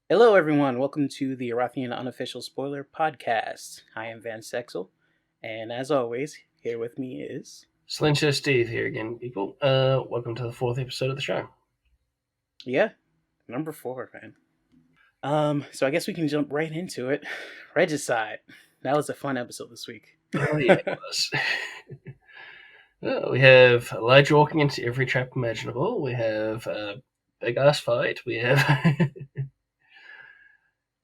Hello, everyone. Welcome to the Erothian Unofficial Spoiler Podcast. I am Van Sexel, and as always, here with me is. Slincher Steve here again, people. Welcome to the fourth episode of the show. Yeah, number 4, man. So I guess we can jump right into it. Regicide. That was a fun episode this week. Oh yeah, it was. We have Elijah walking into every trap imaginable. We have a big ass fight. We have.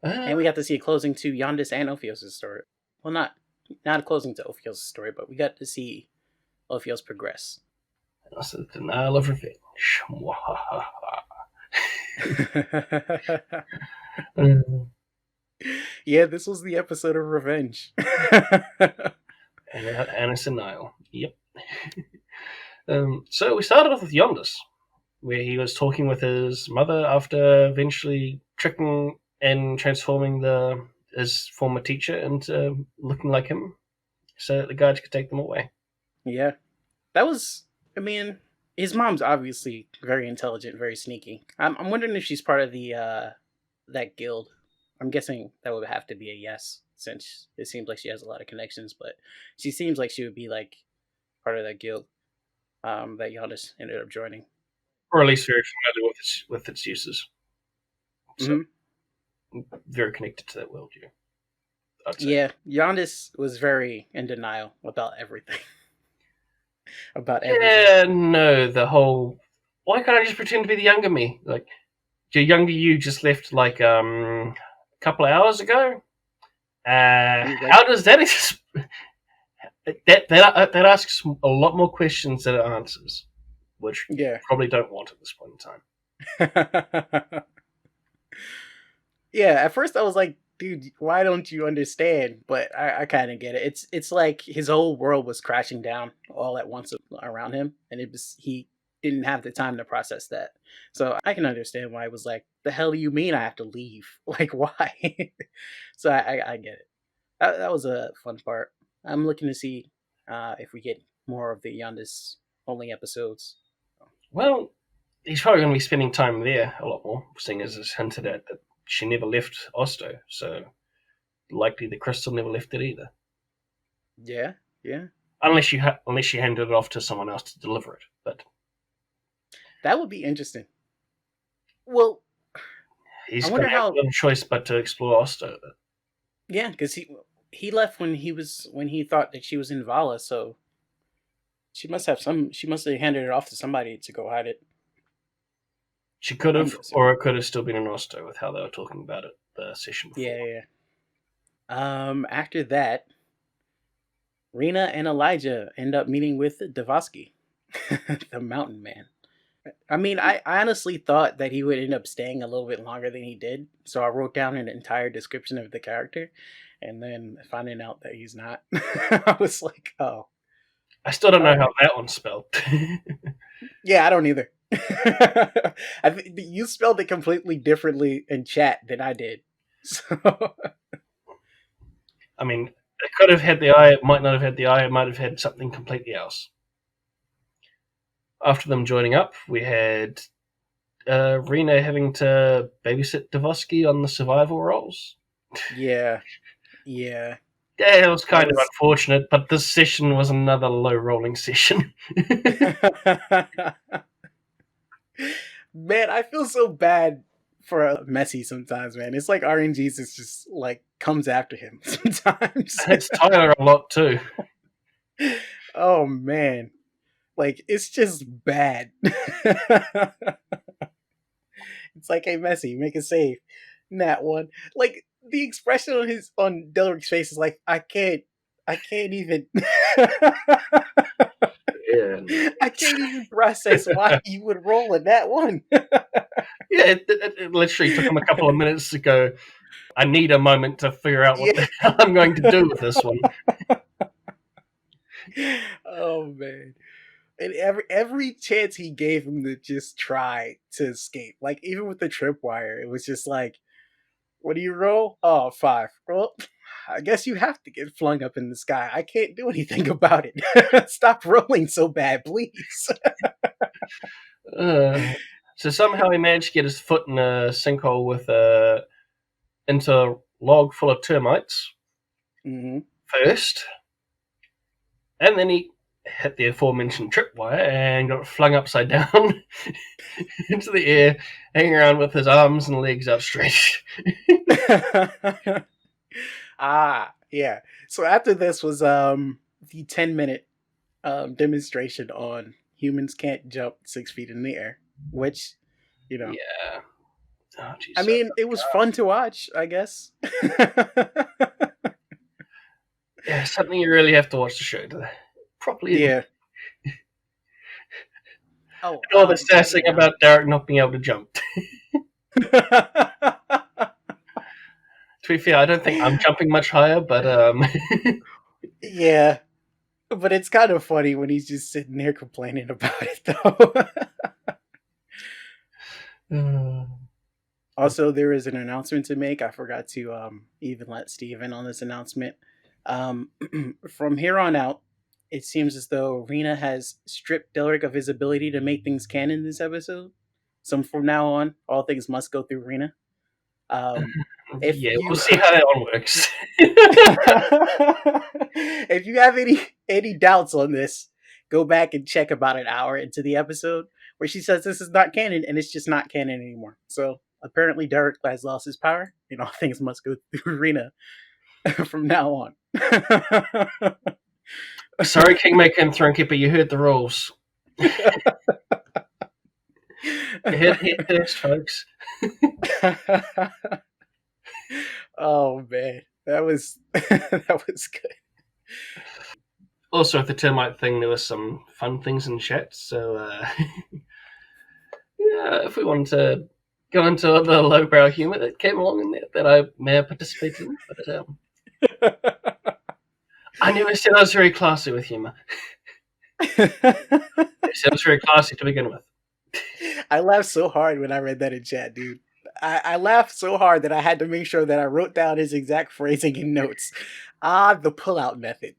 And we got to see a closing to Yondis and Ophios' story. Well, not a closing to Ophios' story, but we got to see Ophios progress. Also, the denial of revenge. Yeah, this was the episode of revenge. Annis and Niall. Yep. So we started off with Yondis, where he was talking with his mother after eventually tricking and transforming his former teacher into looking like him, so that the guards could take them away. Yeah, that was. I mean, his mom's obviously very intelligent, very sneaky. I'm wondering if she's part of the that guild. I'm guessing that would have to be a yes, since it seems like she has a lot of connections. But she seems like she would be like part of that guild that Giannis ended up joining, or at least very familiar with its uses. So very connected to that world, yeah. Giannis was very in denial about everything. About everything. Yeah, no, the whole. Why can't I just pretend to be the younger me? Like, the younger you just left like a couple of hours ago. How does that? That asks a lot more questions than it answers, which you probably don't want at this point in time. Yeah, at first I was like, dude, why don't you understand? But I kind of get it. It's like his whole world was crashing down all at once around him, and he didn't have the time to process that. So I can understand why it was like, the hell do you mean I have to leave? Like, why? So I get it. That was a fun part. I'm looking to see if we get more of the Yondis only episodes. Well, he's probably going to be spending time there a lot more, seeing as it's hinted at that she never left Osto, so likely the crystal never left it either. Yeah. Unless she handed it off to someone else to deliver it, but that would be interesting. Well, he's going to have no choice but to explore Osto. Yeah, because he left when he thought that she was in Vala, so she must have handed it off to somebody to go hide it. She could have, or it could have still been in Osto with how they were talking about it the session before. Yeah. After that, Rena and Elijah end up meeting with Davosky, the Mountain Man. I mean, I honestly thought that he would end up staying a little bit longer than he did, so I wrote down an entire description of the character, and then finding out that he's not, I was like, oh. I still don't know how that one's spelled. Yeah, I don't either. I think you spelled it completely differently in chat than I did. So, I mean, it could have had the I, it might not have had the I, it might have had something completely else. After them joining up, we had Rena having to babysit Davosky on the survival roles. Yeah. Yeah, it was kind of unfortunate, but this session was another low-rolling session. Man, I feel so bad for Messi sometimes, man. It's like RNG's is just like comes after him sometimes. It's Tyler a lot too. Oh man. Like, it's just bad. It's like, hey Messi, make a save. That one. Like, the expression on Daelric's face is like, I can't even I can't even process why you would roll in that one. Yeah, it literally took him a couple of minutes to go, I need a moment to figure out what the hell I'm going to do with this one. Oh man. And every chance he gave him to just try to escape, like even with the tripwire, it was just like, what do you roll? Oh, 5. Well, I guess you have to get flung up in the sky. I can't do anything about it. Stop rolling so bad, please. So somehow he managed to get his foot in a sinkhole with into a log full of termites Mm-hmm. first, and then he hit the aforementioned tripwire and got flung upside down into the air, hanging around with his arms and legs outstretched. Yeah. So after this was the 10-minute demonstration on humans can't jump 6 feet in the air, which, Yeah. Oh, geez, I mean, it was fun to watch, I guess. yeah, something you really have to watch the show to properly. Yeah. Oh, And all the sassing yeah. about Daelric not being able to jump. To be fair, I don't think I'm jumping much higher, but Yeah. But it's kind of funny when he's just sitting there complaining about it, though. Also, there is an announcement to make. I forgot to even let Steve in on this announcement. From here on out, it seems as though Rena has stripped Daelric of his ability to make things canon this episode. So from now on, all things must go through Rena. If yeah, we'll you see how that one works. if you have any doubts on this, go back and check about an hour into the episode where she says this is not canon, and it's just not canon anymore. So apparently Derek has lost his power, and all things must go through Rena from now on. Sorry, Kingmaker and Thronekeeper, you heard the rules. You heard it first, folks. Oh man, that was that was good. Also, with the termite thing, there was some fun things in chat. So, yeah, if we want to go into the lowbrow humor that came along in there that I may have participated in, but I never said I was very classy with humor. I said I was very classy to begin with. I laughed so hard when I read that in chat, dude. I laughed so hard that I had to make sure that I wrote down his exact phrasing in notes. The pullout method.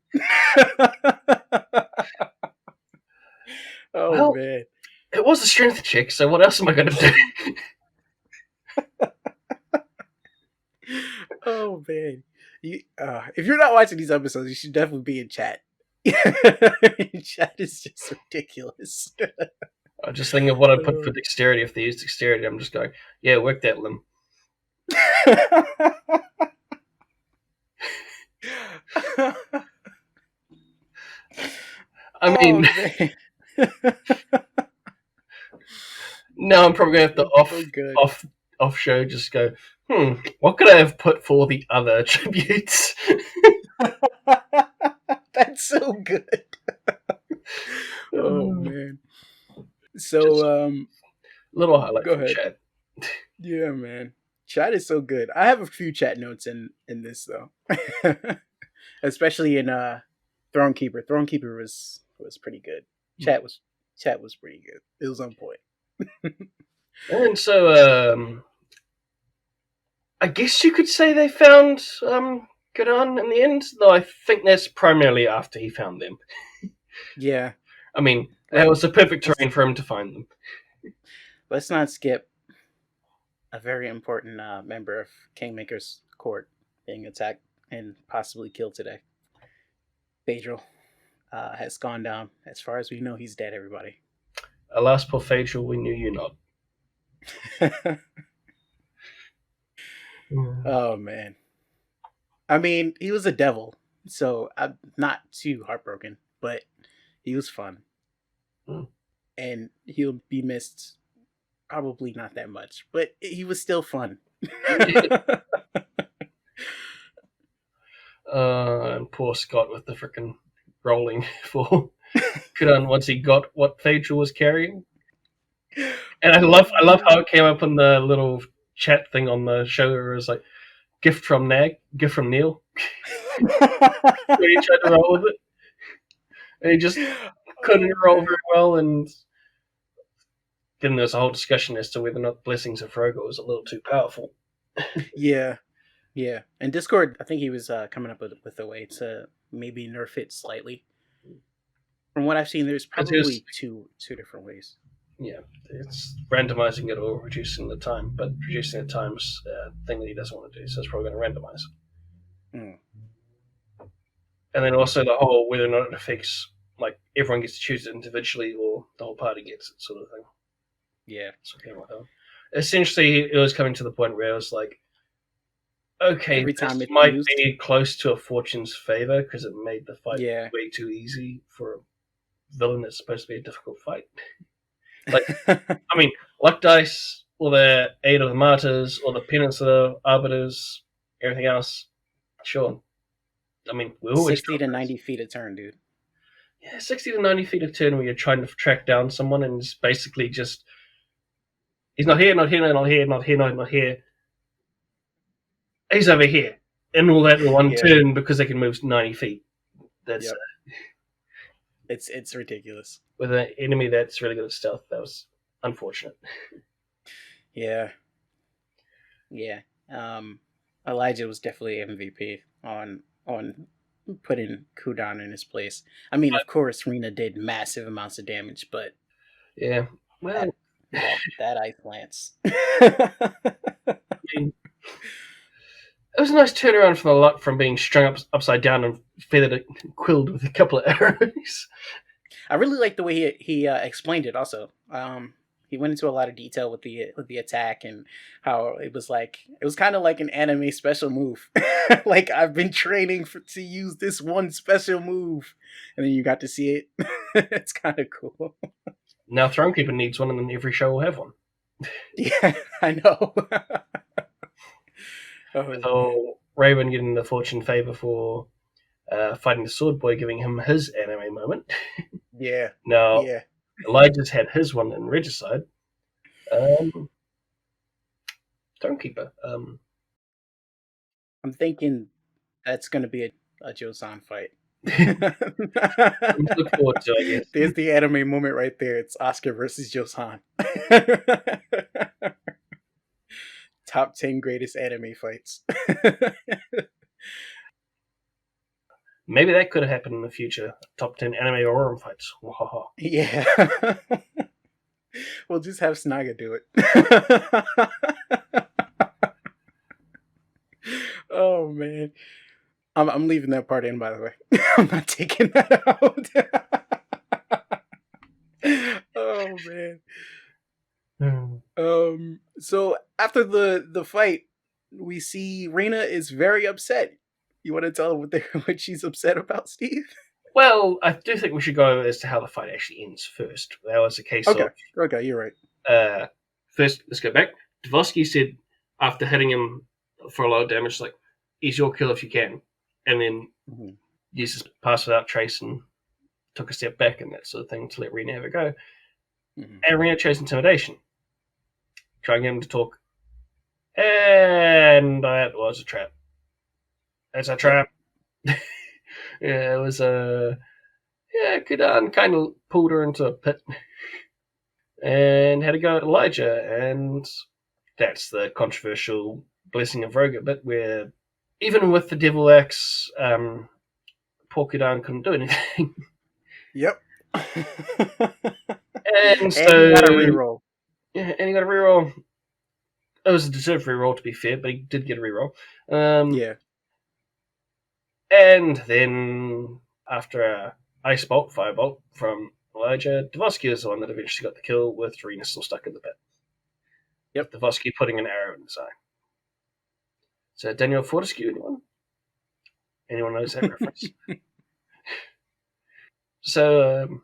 Oh, well, man. It was a strength check, so what else am I going to do? Oh, man. If you're not watching these episodes, you should definitely be in chat. Chat is just ridiculous. I just think of what I put for dexterity. If they use dexterity, I'm just going, yeah, work that limb. I mean, no, I'm probably going to have to off show just go, what could I have put for the other attributes? That's so good. Oh man. So little highlight go from ahead. chat. Yeah, man. Chat is so good. I have a few chat notes in this though. Especially in Thronekeeper. Thronekeeper was pretty good. Chat was pretty good. It was on point. And so I guess you could say they found Karan in the end, though I think that's primarily after he found them. Yeah. I mean, that was the perfect terrain for him to find them. Let's not skip a very important member of Kingmaker's court being attacked and possibly killed today. Phaedril has gone down. As far as we know, he's dead, everybody. Alas, poor Phaedril, we knew you not. Oh, man. I mean, he was a devil, so I'm not too heartbroken, but he was fun. And he'll be missed probably not that much, but he was still fun. And poor Scott with the frickin' rolling for Karan once he got what Phaedril was carrying. And I love how it came up in the little chat thing on the show where it was like, gift from Neil. When he tried to roll with it. And he just couldn't roll very well, and then there's a whole discussion as to whether or not Blessings of Frogo was a little too powerful. Yeah. And Discord, I think he was coming up with a way to maybe nerf it slightly. From what I've seen, there's probably two different ways. yeah, it's randomizing it or reducing the time, but reducing the time's a thing that he doesn't want to do, so it's probably going to randomize. Mm. And then also the whole whether or not it affects, like, everyone gets to choose it individually or the whole party gets it sort of thing. Yeah. So, essentially, it was coming to the point where it was like, okay, Every this time it's might used. be close to a fortune's favor because it made the fight Yeah. way too easy for a villain that's supposed to be a difficult fight. Like, I mean, luck dice, or the aid of the martyrs, or the penance of the arbiters, everything else, sure. I mean, we always 60 to 90 feet a turn, dude. yeah, 60 to 90 feet a turn where you're trying to track down someone and it's basically just he's not here, not here, not here, not here, not here. He's over here. And all that in one Yeah. turn because they can move 90 feet. That's Yep. It's ridiculous. with an enemy that's really good at stealth. That was unfortunate. Yeah. Yeah. Elijah was definitely MVP on putting Kudan in his place. I mean, of course, Rena did massive amounts of damage, but Yeah. that Well, that ice lance. I mean, it was a nice turnaround from the luck from being strung upside down and feathered quilled with a couple of arrows. I really like the way he explained it. Also, he went into a lot of detail with the attack and how it was kind of like an anime special move. Like I've been training to use this one special move, and then you got to see it. It's kind of cool. Now Thronekeeper needs one, and then every show will have one. Yeah, I know. Oh With man. Raerin getting the fortune favor for fighting the sword boy, giving him his anime moment. Yeah. Now Yeah. Elijah's had his one in Regicide. Thronekeeper. I'm thinking that's gonna be a Josan fight. Look forward to, I guess. There's the anime moment right there. It's Oscar versus Josan. Top 10 greatest anime fights. Maybe that could have happened in the future. Top 10 anime Aurorum fights. Yeah. We'll just have Snaga do it. Oh man. I'm leaving that part in, by the way. I'm not taking that out. Oh man. So after the fight, we see Rena is very upset. You want to tell what what she's upset about, Steve? Well, I do think we should go as to how the fight actually ends first. That was a case Okay. of Okay, you're right. first, let's go back. Dvorsky said after hitting him for a lot of damage, like, "He's your kill if you can," and then used his pass without trace and took a step back and that sort of thing to let Rena have a go. And Rena chose intimidation, trying to get him to talk, and that was a trap. That's a trap. Yeah, it was a Kudan kind of pulled her into a pit and had to go at Elijah, and that's the controversial blessing of Roga bit where even with the devil axe, poor Kudan couldn't do anything. Yep. And so he got a reroll. Yeah, and he got a reroll. It was a deserved reroll, to be fair, but he did get a reroll. Yeah. And then after a ice bolt, firebolt from Elijah, Dvorsky is the one that eventually got the kill with Rena still stuck in the pit. Yep. Dvorsky putting an arrow in his eye. So Daniel Fortescue, anyone? Anyone knows that reference? So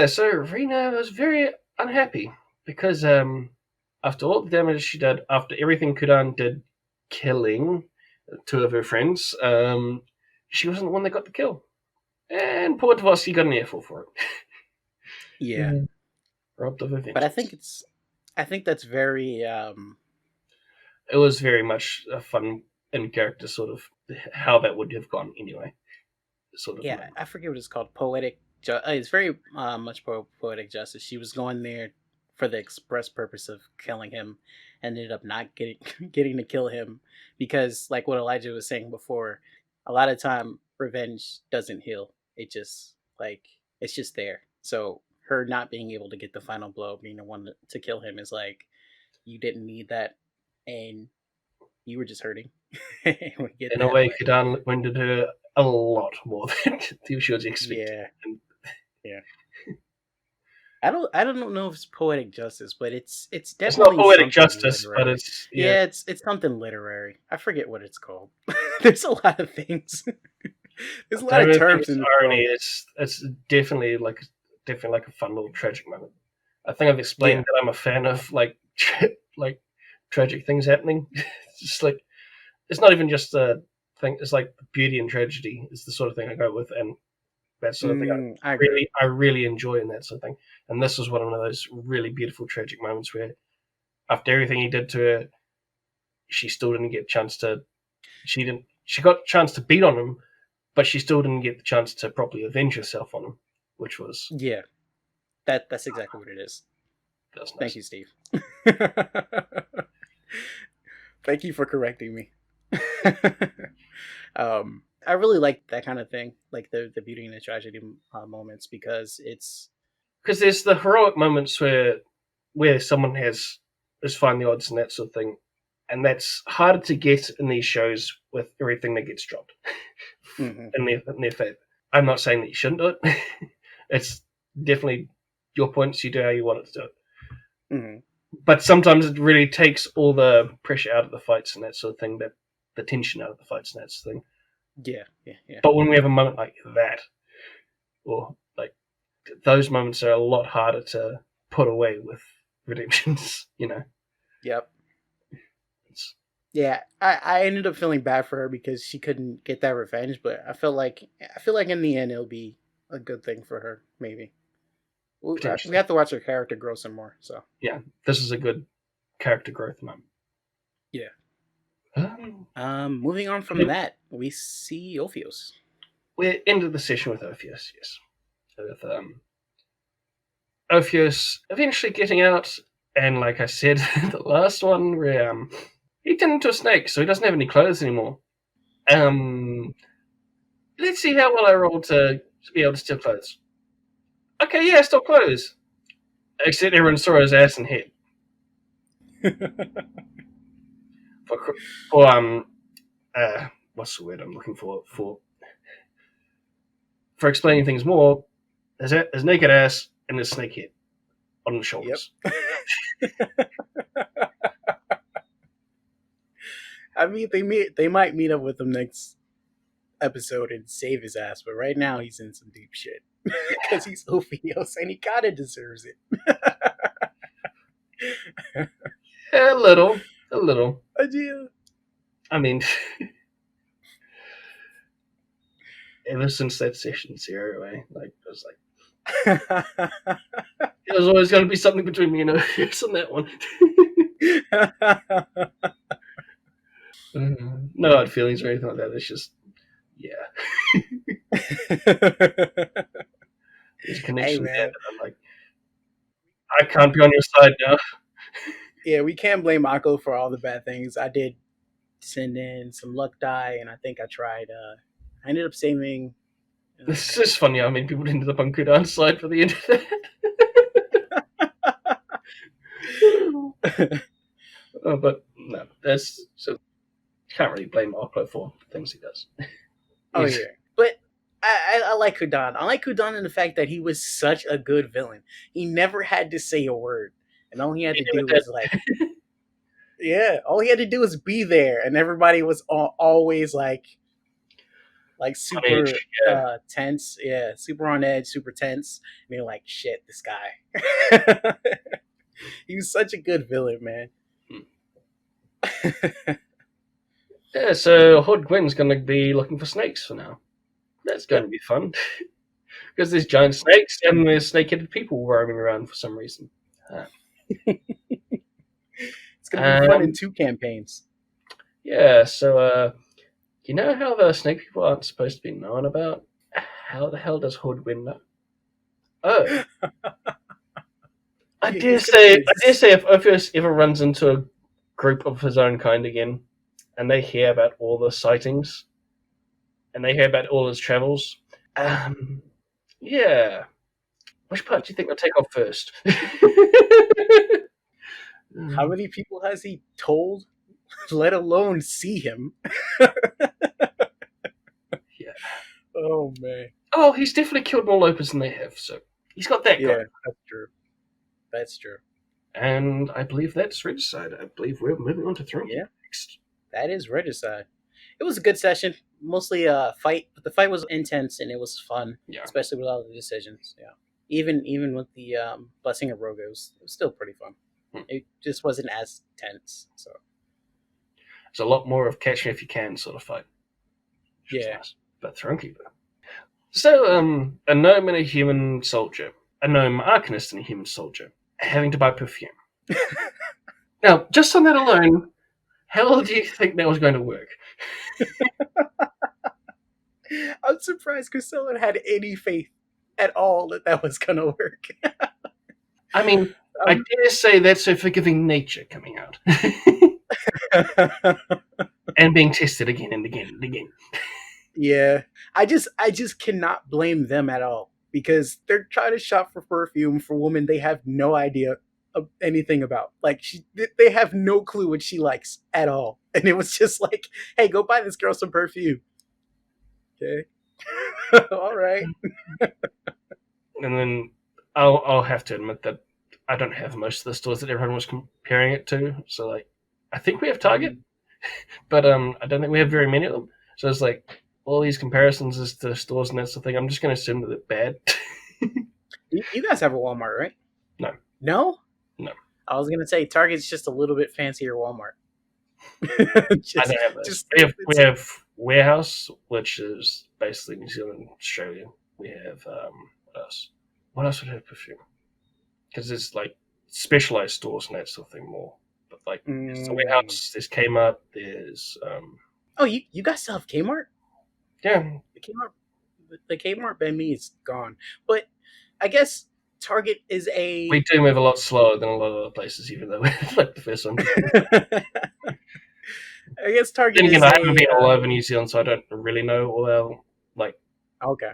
so Rena was very unhappy because after all the damage she did, after everything Kudan did, killing two of her friends, she wasn't the one that got the kill. And poor Dvorsky got an earful for it. Yeah. Robbed of her vengeance. But I think that's very it was very much a fun in character sort of how that would have gone anyway. Sort of. Yeah, I forget what it's called. Poetic. It's very much poetic justice. She was going there for the express purpose of killing him, and ended up not getting to kill him because, like what Elijah was saying before, a lot of time revenge doesn't heal. It just it's just there. So her not being able to get the final blow, being the one to kill him, is like you didn't need that, and you were just hurting. We get In a that, way, but Kadan winded her a lot more than she was expecting. yeah, yeah. I don't know if it's poetic justice, but it's It's not definitely poetic something justice, but literary. it's Yeah, it's something literary. I forget what it's called. There's a lot of things. There's a I lot don't of even think terms it's in this irony. world. It's definitely like a fun little tragic moment. I think I've Yeah. explained that I'm a fan of like like tragic things happening. It's just like it's not even just a thing. It's like beauty and tragedy is the sort of thing I go with, and that sort of thing I agree. I really enjoy in that sort of thing. And this was one of those really beautiful tragic moments where after everything he did to her, she still didn't get a chance to. She got a chance to beat on him, but she still didn't get the chance to properly avenge herself on him, which was Yeah, that's exactly what it is. Thank nice. you, Steve. Thank you for correcting me. I really like that kind of thing, like the beauty and the tragedy moments, because it's Because there's the heroic moments where someone has find the odds and that sort of thing, and that's harder to get in these shows with everything that gets dropped mhm, in their favor. I'm not saying that you shouldn't do it. It's definitely your points. You do how you want it to do it. mhm. But sometimes it really takes all the pressure out of the fights and that sort of thing, that the tension out of the fights and that sort of thing. Yeah, yeah, yeah. But when we have a moment like that, or like those moments are a lot harder to put away with redemptions, Yep. It's, Yeah, I ended up feeling bad for her because she couldn't get that revenge, but I feel like in the end it'll be a good thing for her. Maybe we potentially. have to watch her character grow some more. So Yeah, this is a good character growth moment. yeah. Um, Moving on from that, we see Ophios. we ended the session with Ophius, yes. With Ophius eventually getting out, and like I said, the last one where he turned into a snake, so he doesn't have any clothes anymore. Um, let's see how well I roll to be able to steal clothes. Okay, yeah, stole clothes. Except everyone saw his ass and head. For, for what's the word I'm looking for explaining things more? His naked ass and his snake head on his Yep. shoulders. I mean, they might meet up with him next episode and save his ass, but right now he's in some deep shit because he's Ophios and he kind of deserves it. A little. Idea. I mean, ever since that session 0, like it was like there was always going to be something between me and Ophius on that one. No hard feelings or anything like that. It's just, yeah, there's a Hey connection there man, that I'm like, I can't be on your side now. yeah, we can't blame Akko for all the bad things. I did send in some luck die, and I think I tried. I ended up saving. It's just funny how many people ended up on Kudan's side for the end of that. But no, that's so can't really blame Oklo for the things he does. Oh yeah, but I like Kudan. I like Kudan in the fact that he was such a good villain. He never had to say a word, and all he had to do was like, yeah, all he had to do was be there, and everybody was always like super Yeah. tense, yeah, super on edge, super tense. And you're like, shit, this guy. He was such a good villain, man. Yeah, so Hod Gwen's going to be looking for snakes for now. That's going to Yep. be fun. Because there's giant snakes and there's snake-headed people roaming around for some reason. It's gonna be fun in 2 campaigns. Yeah, so you know how the snake people aren't supposed to be known about? How the hell does Hod Gwen know? Oh, I dare say if Ophius ever runs into a group of his own kind again, and they hear about all the sightings, and they hear about all his travels, yeah, Which part do you think I'll take off first? How many people has he told, let alone see him? Yeah. Oh man. Oh, he's definitely killed more Lopers than they have, so he's got that Yeah, going. that's true. That's true. And I believe that's Regicide. I believe we're moving on to Throne Yeah, Keeper next. that is Regicide. It was a good session. Mostly a fight, but the fight was intense and it was fun, Yeah. especially with all the decisions. Yeah. Even with the blessing of Rogue, it was still pretty fun. It just wasn't as tense. So It's a lot more of catch me if you can sort of fight, which was yeah. nice. But Throne Keeper. So, a gnome and a human soldier, a gnome arcanist and a human soldier, having to buy perfume. Now, just on that alone, how do you think that was going to work? I'm surprised Priscilla had any faith at all that that was gonna work. I mean, I dare say that's her forgiving nature coming out and being tested again and again and again. Yeah, I just cannot blame them at all because they're trying to shop for perfume for women they have no idea of anything about. Like they have no clue what she likes at all, and it was just like, hey, go buy this girl some perfume. Okay, all right. And then I'll have to admit that I don't have most of the stores that everyone was comparing it to. So like, I think we have Target, but I don't think we have very many of them. So it's like all these comparisons as to stores and that sort of thing. I'm just going to assume that they're bad. You guys have a Walmart, right? No, No. no, I was gonna say Target's just a little bit fancier Walmart. I just, don't have those. just We it's have Warehouse, which is basically New Zealand, Australia. We have what else? What else would have perfume? Because it's like specialized stores and that sort of thing more. But like, there's the mm. Warehouse, there's Kmart, there's Oh, you guys still have Kmart? yeah, The Kmart by me is gone. But I guess Target is we a do move a lot slower than a lot of other places, even though we're like the first one. I guess Target Then again, is I haven't a been all over New Zealand, so I don't really know all our like okay.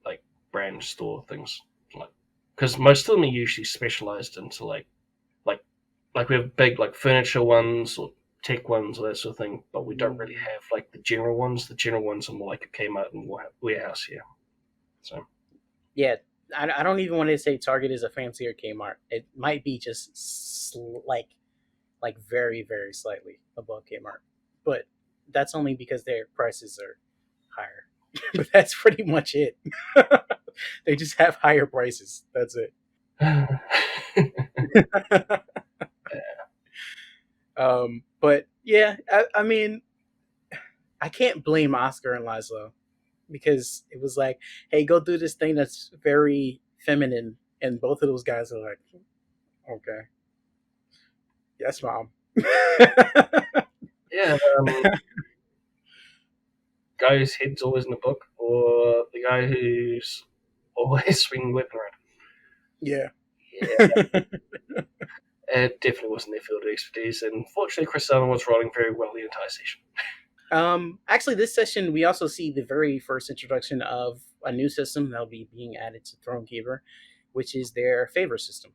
like brand store things. Like, because most of them are usually specialized into like like we have big like furniture ones or tech ones or that sort of thing, but we don't really have like the general ones. The general ones are more like a Kmart and Warehouse here. So Yeah, I don't even want to say Target is a fancier Kmart. It might be just like very very slightly above Kmart, but that's only because their prices are higher. But that's pretty much it. They just have higher prices. That's it. But yeah, I mean, I can't blame Oscar and Laszlo because it was like, hey, go do this thing that's very feminine, and both of those guys are like, okay, yes, mom. yeah, guy whose head's always in the book, or the guy who's always swinging weapon around. Yeah. Yeah, it definitely wasn't their field of expertise, and fortunately, Chris Allen was rolling very well the entire session. Actually, this session we also see the very first introduction of a new system that'll be being added to Thronekeeper, which is their favor system.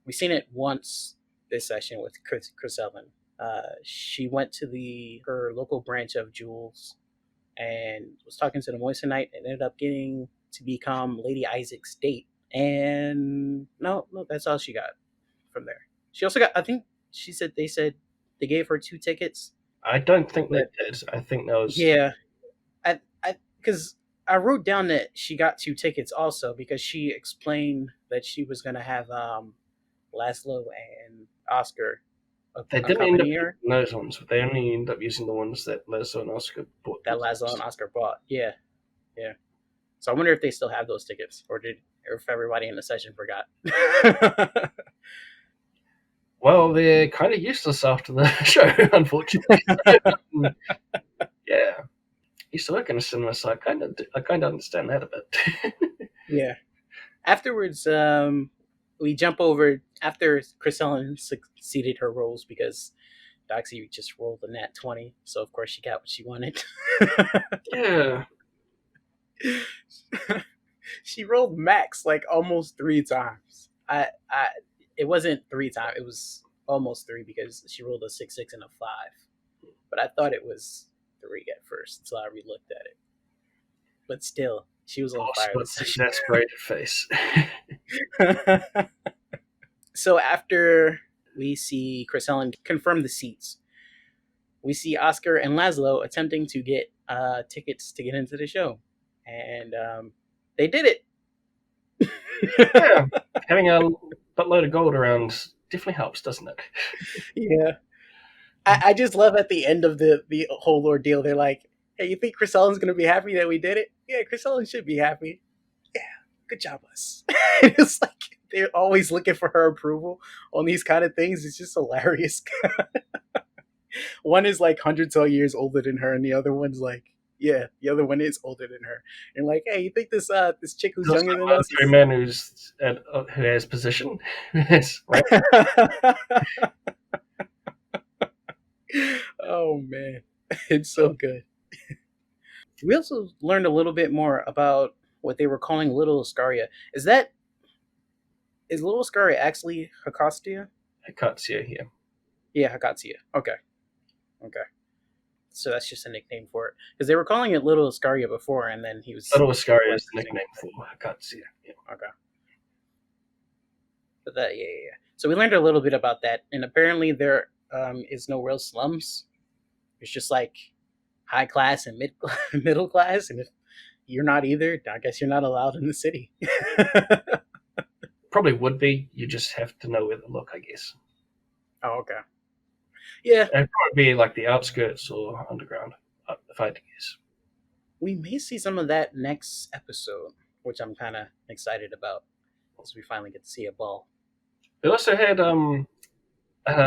We've seen it once this session with Chris Ellen. She went to her local branch of Jules and was talking to the Moissanite and ended up getting to become Lady Isaac's date. And no, that's all she got from there. She also got, I think they said they gave her 2 tickets. I don't think they But did. I think that was yeah, because I wrote down that she got 2 tickets also because she explained that she was gonna have Laszlo and Oscar they didn't end up accompany her. using those ones, but they only ended up using the ones that Lezo and Oscar bought That Laszlo and themselves. Oscar bought. Yeah, yeah. So I wonder if they still have those tickets, or if everybody in the session forgot. Well, they're kind of useless after the show, unfortunately. Yeah, used to work in a cinema, so I kind of understand that a bit. Yeah. Afterwards, we jump over after Chris Ellen succeeded her roles because Doxy just rolled a nat 20, so of course she got what she wanted. Yeah, She rolled max like almost 3 times. It wasn't 3 times. It was almost three because she rolled a 6, 6, and a 5. But I thought it was 3 at first, so I relooked at it. But still, she was on Boss fire got this an session. exasperated face. So after we see Chris Ellen confirm the seats, we see Oscar and Laszlo attempting to get tickets to get into the show, and they did it. Yeah, having a buttload of gold around definitely helps, doesn't it? Yeah, I just love at the end of the whole ordeal. They're like, "Hey, you think Chris Ellen's gonna be happy that we did it? Yeah, Chris Ellen should be happy. Yeah, good job, us." It's like they're always looking for her approval on these kind of things. It's just hilarious. One is like hundreds of years older than her, and the other one's like, yeah, the other one is older than her. And like, hey, you think this chick who's There's younger than also us a is? military man who has position. Yes, right. Oh man, it's so good. We also learned a little bit more about what they were calling Little Iscaria. Is Little Iscaria actually Hakatstia? I can't see it here. Yeah, Hakatstia. Okay, okay. So that's just a nickname for it because they were calling it Little Iscaria before, and then he was Little Iscaria is the referencing. nickname for Akatsuya. Yeah. Okay. But that, yeah, yeah, yeah. So we learned a little bit about that, and apparently there is no real slums. It's just like high class and middle class, and if you're not either, I guess you're not allowed in the city. Probably would be. You just have to know where to look, I guess. Oh, okay. Yeah, It'd probably be like the outskirts or underground, if I had to guess. we may see some of that next episode, which I'm kind of excited about, as we finally get to see a ball. They also had a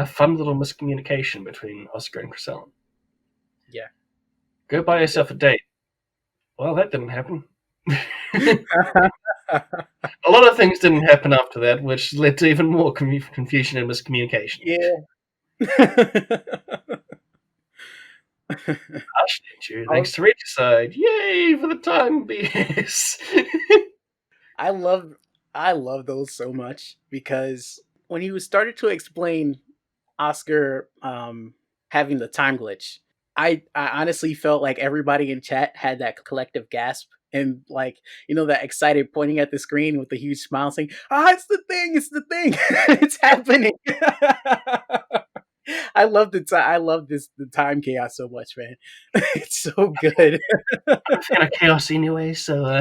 fun little miscommunication between Oscar and Chrisellen. Yeah. Go buy yourself a date. Well, that didn't happen. A lot of things didn't happen after that, which led to even more confusion and miscommunication. Yeah. Hush, didn't you? Thanks to Regicide. Yay for the time BS. I love those so much because when he was started to explain Oscar having the time glitch, I honestly felt like everybody in chat had that collective gasp and like that excited pointing at the screen with a huge smile saying, "Ah, it's the thing, it's happening." I love the time chaos so much, man. It's so good. I'm a fan of chaos anyway, so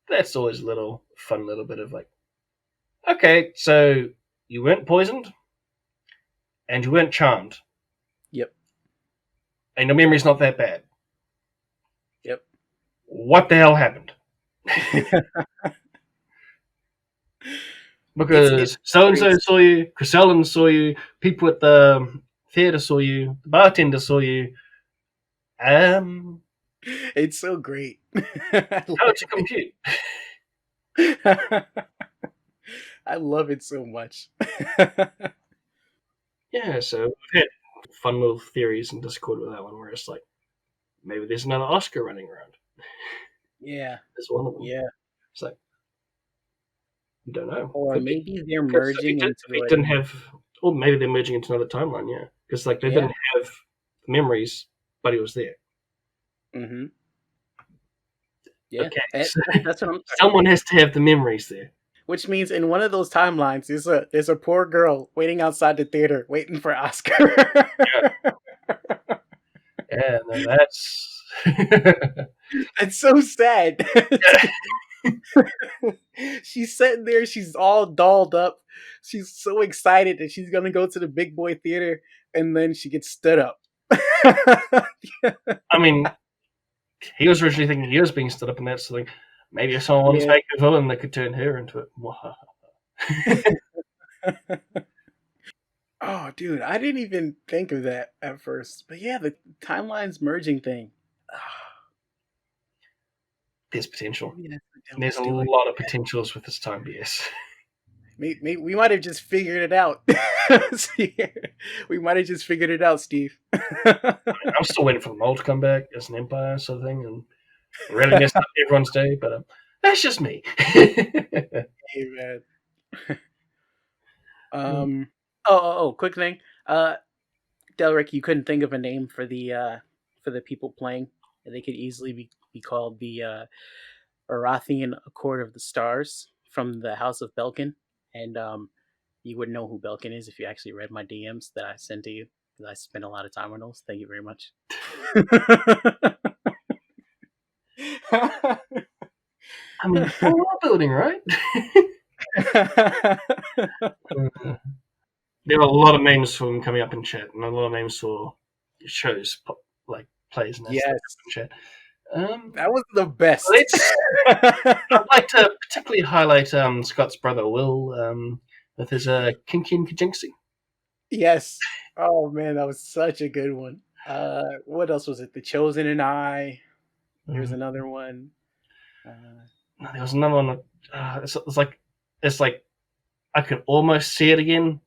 that's always a little fun little bit of like, okay, so you weren't poisoned and you weren't charmed. Yep. And your memory's not that bad. Yep. What the hell happened? Because so and so saw you, Chris Ellen saw you, people at the theater saw you, the bartender saw you. It's so great. How did you compute? I love it so much. Yeah, so we've had fun little theories in Discord with that one where it's like, maybe there's another Oscar running around. Yeah. There's one of them. Yeah. It's like, you don't know. Or Could maybe they're because merging into if he didn't have, or maybe they're merging into another timeline, yeah. Because like they didn't have memories, but he was there. Mm-hmm. Yeah. Okay. So That's what I'm someone has to have the memories there. Which means in one of those timelines, there's a poor girl waiting outside the theater, waiting for Oscar. Yeah, no, that's it's so sad. She's sitting there, she's all dolled up. She's so excited that she's gonna go to the big boy theater, and then she gets stood up. I mean, he was originally thinking he was being stood up in that, so like maybe if someone wants to make a villain, they could turn her into it. Oh, dude, I didn't even think of that at first. But yeah, the timelines merging thing. There's potential. Yeah, there's a lot of potentials with this time BS. We might have just figured it out. We might have just figured it out, Steve. I'm still waiting for the mole to come back as an empire sort of thing, and Really messed up everyone's day, but that's just me. Hey, man. Quick thing. Daelric, you couldn't think of a name for the people playing. They could easily be called the Erothian Accord of the Stars from the House of Belkin, and you would know who Belkin is if you actually read my DMs that I sent to you. Because I spent a lot of time on those. Thank you very much. I mean, full world building, right? Uh, there are a lot of names for them coming up in chat, and a lot of names for shows, like plays and that stuff Yes, in chat. that was the best. Let's. I'd like to particularly highlight Scott's brother Will with his Kinky and Kajinksy. Yes. Oh man, that was such a good one. What else was it? The Chosen and I. There's another one. Uh, There was another one. It's like I can almost see it again,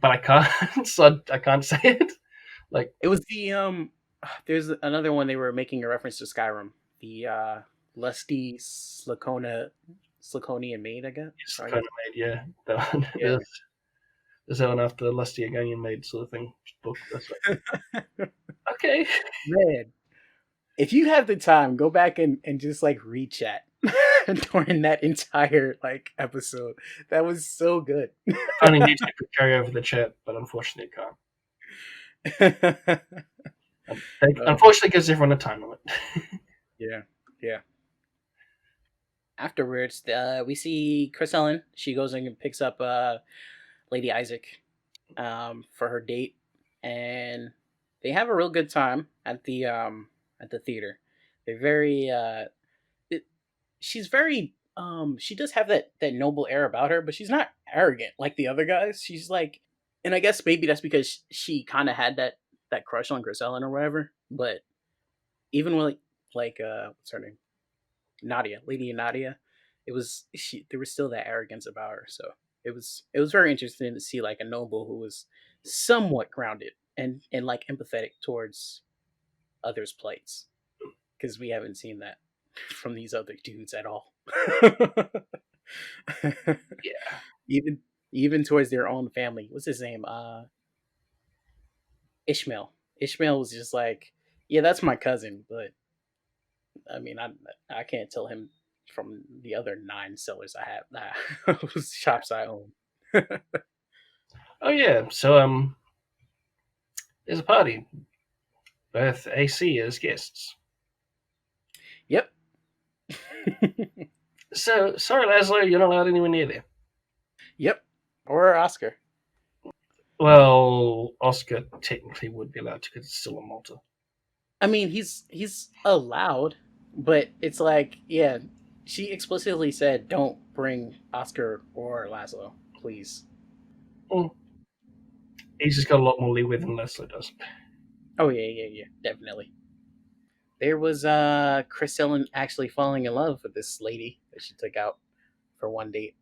but I can't. So I can't say it. Like it was the There's another one they were making a reference to Skyrim. The Lusty Slaconian Maid, I guess. it's I kind guess. of made, yeah. That one. Yeah. There's that one after the Lusty Agonian Maid sort of thing book. That's like, okay. Man, if you have the time, go back and just like read chat during that entire like episode. That was so good. Finding YouTube could carry over the chat, but unfortunately it can't. Unfortunately, it gives everyone a time limit. Yeah, yeah. Afterwards, we see Chris Ellen. She goes and picks up Lady Isaac for her date, and they have a real good time at the theater. They're very it, she's very she does have that noble air about her, but she's not arrogant like the other guys. She's like, and I guess maybe that's because she kind of had that crush on Chris Ellen or whatever. But even with what's her name, Nadia, Lady Nadia, it was she. There was still that arrogance about her. So it was very interesting to see like a noble who was somewhat grounded and like empathetic towards others' plights, because we haven't seen that from these other dudes at all. Yeah. even even towards their own family. What's his name? Ishmael. Ishmael was just like, yeah, that's my cousin, but I mean, I can't tell him from the other 9 sellers I have, whose shops I own. Oh yeah. So there's a party with AC as guests. Yep. So sorry, Laszlo, you're not allowed anywhere near there. Yep. Or Oscar. Well, Oscar technically would be allowed to because it's still a Malta. I mean, he's allowed, but it's like, yeah, she explicitly said, "Don't bring Oscar or Laszlo, please." Well, he's just got a lot more leeway than Laszlo does. Oh yeah, yeah, yeah, definitely. There was Chris Ellen actually falling in love with this lady that she took out for one date.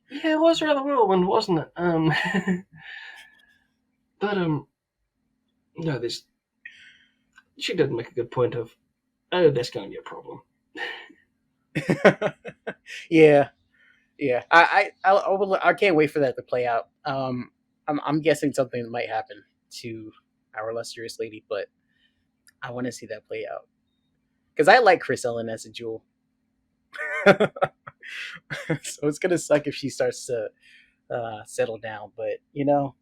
Yeah, it was rather whirlwind, wasn't it? But no, this she did make a good point of, oh, that's going to be a problem. Yeah, yeah. I can't wait for that to play out. I'm guessing something might happen to our illustrious lady, but I want to see that play out because I like Chris Ellen as a jewel. So it's gonna suck if she starts to settle down, but the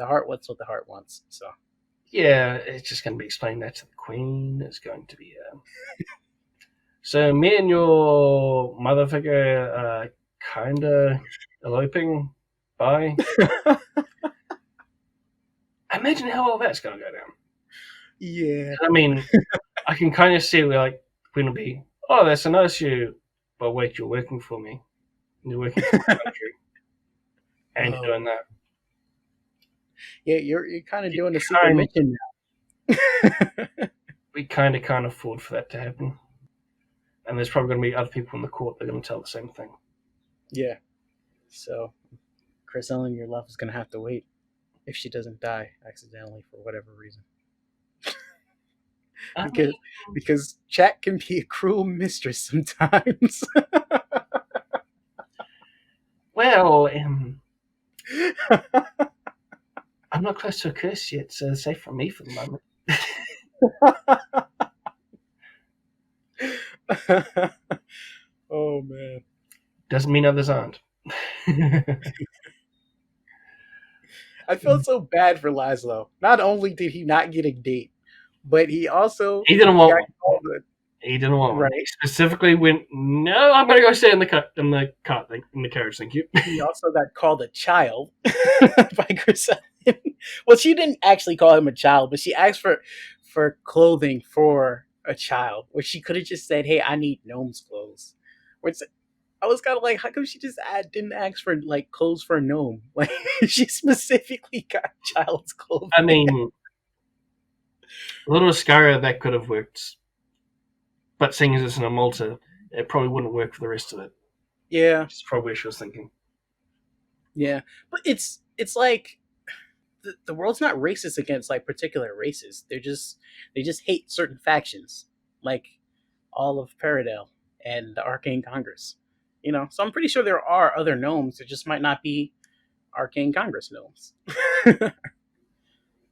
heart wants what the heart wants. So Yeah, it's just going to be explaining that to the Queen. It's going to be. So me and your mother figure kind of eloping. Bye. Imagine how all that's going to go down. yeah. I mean, I can kind of see where like Queen will be. Oh, that's a nice you, but wait, you're working for me. You're working for my country, and you're Oh, doing that. yeah, you're kind of You doing a secret kind, mission now. we kind of can't afford for that to happen. And there's probably going to be other people in the court that are going to tell the same thing. Yeah. So Chris Ellen, your love is gonna have to wait if she doesn't die accidentally for whatever reason. I mean, because chat can be a cruel mistress sometimes. well, I'm not close to a curse yet, so it's safe from me for the moment. Oh man. Doesn't mean others aren't. I felt so bad for Laszlo. Not only did he not get a date, but he also He didn't want got one. called a He didn't want one. He right. specifically went, "No, I'm going to go stay in the cart, in the carriage. Thank you." He also got called a child by Griselda. Well, she didn't actually call him a child, but she asked for clothing for a child, where she could have just said, "Hey, I need gnome's clothes." Which I was kind of like, how come she just didn't ask for like clothes for a gnome? Like she specifically got child's clothing. I mean, a little Scarra that could have worked, but seeing as it's in a Malta, it probably wouldn't work for the rest of it. Yeah, It's probably what she was thinking. yeah, but it's like the world's not racist against like particular races. They just hate certain factions, like all of Paradel and the Arcane Congress. You know, so I'm pretty sure there are other gnomes. There just might not be Arcane Congress gnomes.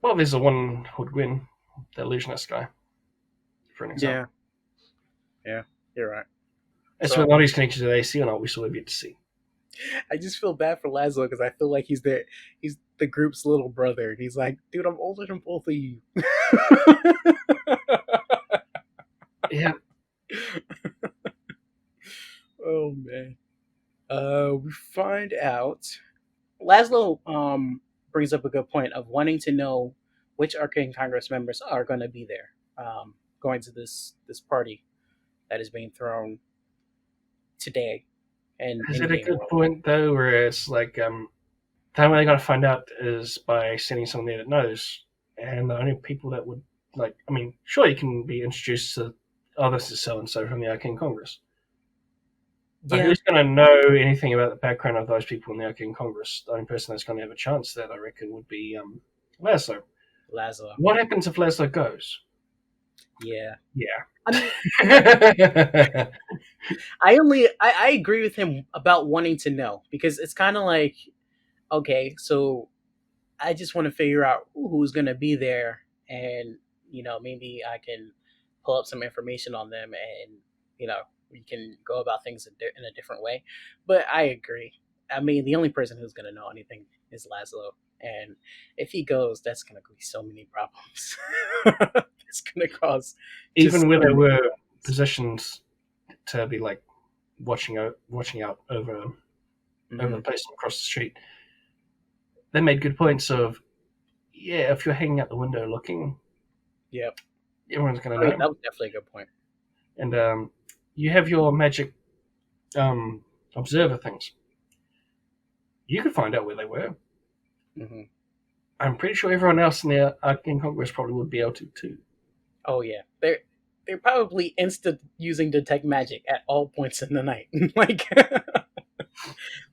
Well, there's the one who would win, the illusionist guy, for an Yeah, example. yeah, you're right. As to So whether or not he's connected to the AC or not, we still have yet to see. I just feel bad for Laszlo because I feel like he's the group's little brother, and he's like, dude, I'm older than both of you. Yeah, Oh man. We find out Laszlo brings up a good point of wanting to know which Arcane Congress members are going to be there, going to this party that is being thrown today and is in it a game good world. point though, where it's like the only way they got to find out is by sending someone there that knows, and the only people that would like, I mean, sure you can be introduced to, oh, this is so and so from the Arcane Congress, but Yeah, who's going to know anything about the background of those people in the Arcane Congress? The only person that's going to have a chance that I reckon would be Laszlo. Laszlo. What happens if Laszlo goes? Yeah. Yeah. I mean, I agree with him about wanting to know because it's kind of like, okay, so I just want to figure out who's going to be there, and maybe I can pull up some information on them, and we can go about things in a different way. But I agree. I mean, the only person who's going to know anything is Laszlo, and if he goes, that's going to be so many problems. It's going to cause just Even where so they many were problems. positioned to be like watching out over Hmm. the place across the street, they made good points of, yeah, if you're hanging out the window looking, Yep. everyone's going Oh, to yeah, know. that was definitely a good point. And you have your magic um, observer things. You could find out where they were. Hmm. I'm pretty sure everyone else in the Arcane Congress probably would be able to too. Oh yeah, they're probably instant using detect magic at all points in the night, like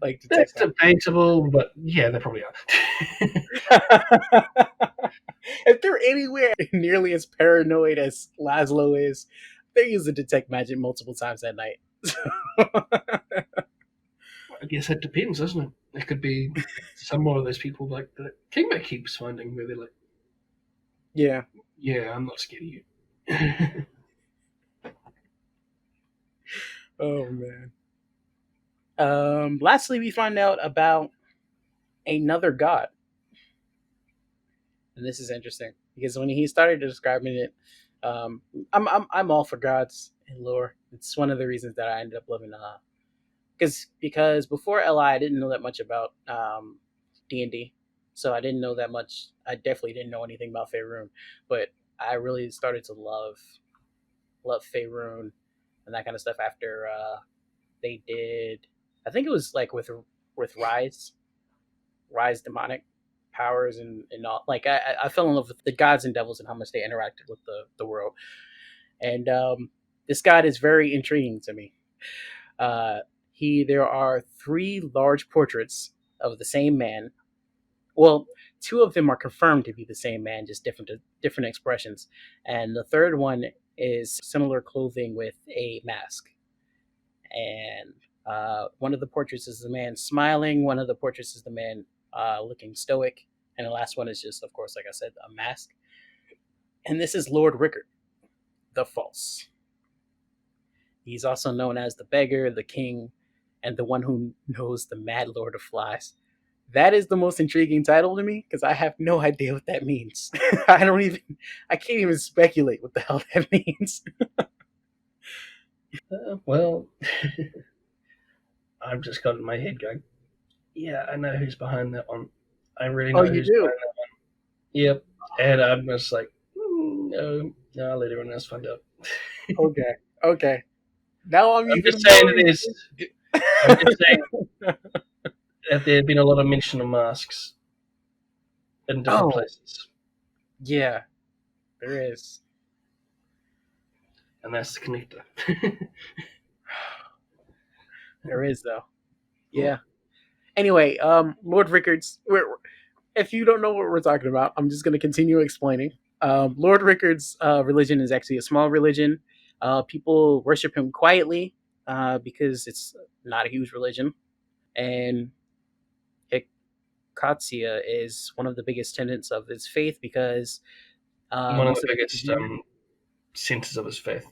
like That's detect magic. debatable, but yeah, they probably are. If they're anywhere nearly as paranoid as Laszlo is, they use the detect magic multiple times at night. I guess it depends, doesn't it? There could be some more of those people like that Kingmaker keeps finding where they're like, Yeah. yeah, I'm not scared of you. Oh man. Lastly, we find out about another god, and this is interesting because when he started describing it, um, I'm all for gods and lore. It's one of the reasons that I ended up loving because before LI I didn't know that much about D&D, so I didn't know that much. I definitely didn't know anything about Faerun, but I really started to love Faerun and that kind of stuff after they did. I think it was like with Rise demonic powers and all. Like I fell in love with the gods and devils and how much they interacted with the world. And this god is very intriguing to me. Uh, there are three large portraits of the same man. Well, two of them are confirmed to be the same man, just different expressions, and the third one is similar clothing with a mask. And one of the portraits is the man smiling, one of the portraits is the man looking stoic, and the last one is just, of course, like I said, a mask. And this is Lord Rickard, the False. He's also known as the Beggar, the King, and the one who knows the Mad Lord of Flies. That is the most intriguing title to me because I have no idea what that means. I can't even speculate what the hell that means. Well, I've just got in my head going, yeah, I know who's behind that one. I really know Oh, you who's do? behind that one. Yep. And I'm just like, no, I'll let everyone else find out. Okay. Okay. Now I'm I'm even just saying more. it is. I'm just saying that there have been a lot of mention of masks in different Oh, places. yeah, there is. And that's the connector. There is though. Yeah. Anyway, Lord Rickards. If you don't know what we're talking about, I'm just going to continue explaining. Lord Rickard's religion is actually a small religion. People worship him quietly because it's not a huge religion, and Katsia is one of the biggest tenets of his faith because One of the most of the biggest centers of his faith.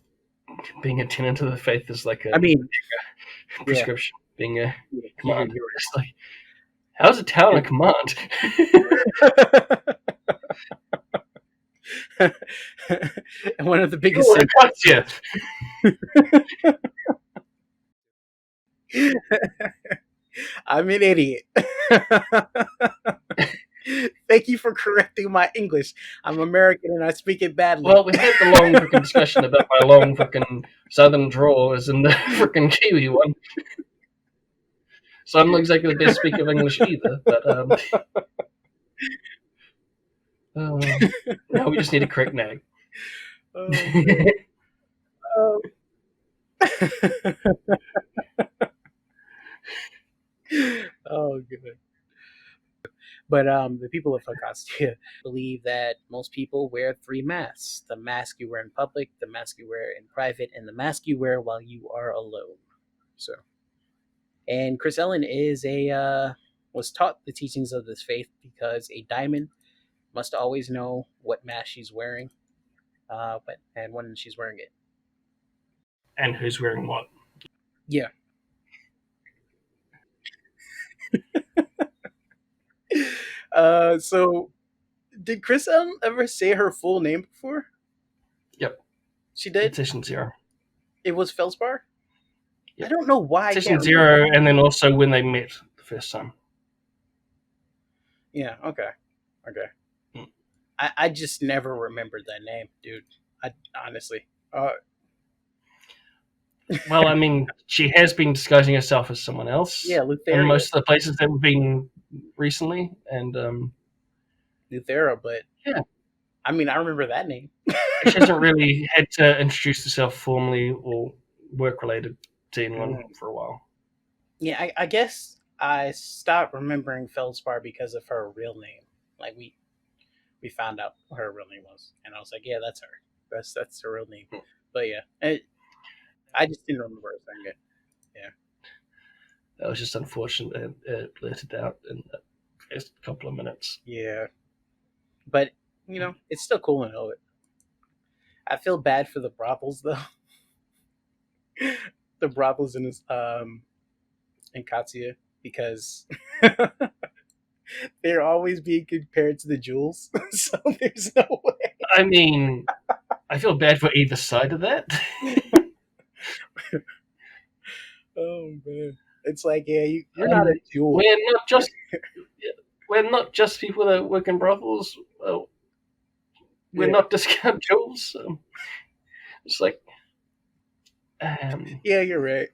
Being a tenant of the faith is like a I mean, yeah, prescription. Being a yeah, command. you're It's like, how's a town a command? right. And one of the biggest Cool, I got you. I'm an idiot. Thank you for correcting my English. I'm American and I speak it badly. Well, we had the long freaking discussion about my long freaking southern drawl as in the freaking Kiwi one. So I'm not exactly the best speaker of English either, but now we just need a correct nag. Oh, oh, good. But the people of Fakastia believe that most people wear three masks: the mask you wear in public, the mask you wear in private, and the mask you wear while you are alone. So, and Chris Ellen is was taught the teachings of this faith because a diamond must always know what mask she's wearing, and when she's wearing it. And who's wearing what? Yeah. So did Chris Ellen ever say her full name before? Yep. She did. Session 0. It was Feldspar. Yep. I don't know why. Session 0, and then also when they met the first time. Yeah. Okay. I just never remembered that name, dude. I honestly. Well, I mean, she has been disguising herself as someone else. Yeah, Lutheria. In most of the places that we've been recently, and Luthera, but yeah, I mean, I remember that name. she hasn't really had to introduce herself formally or work related to anyone for a while. Yeah, I guess I stopped remembering Feldspar because of her real name. Like we found out what her real name was, and I was like, yeah, that's her. That's her real name. But yeah, I just didn't remember her saying it. Yeah, that was just unfortunate. It blurted out in the first couple of minutes. Yeah, but it's still cool to know it. I feel bad for the brothels though. The brothels in Katsuya because they're always being compared to the jewels. So there's no way. I mean, I feel bad for either side of that. Oh man, it's like you're not a jewel. We're not just people that work in brothels. We're not discount jewels. It's like, yeah, you're right.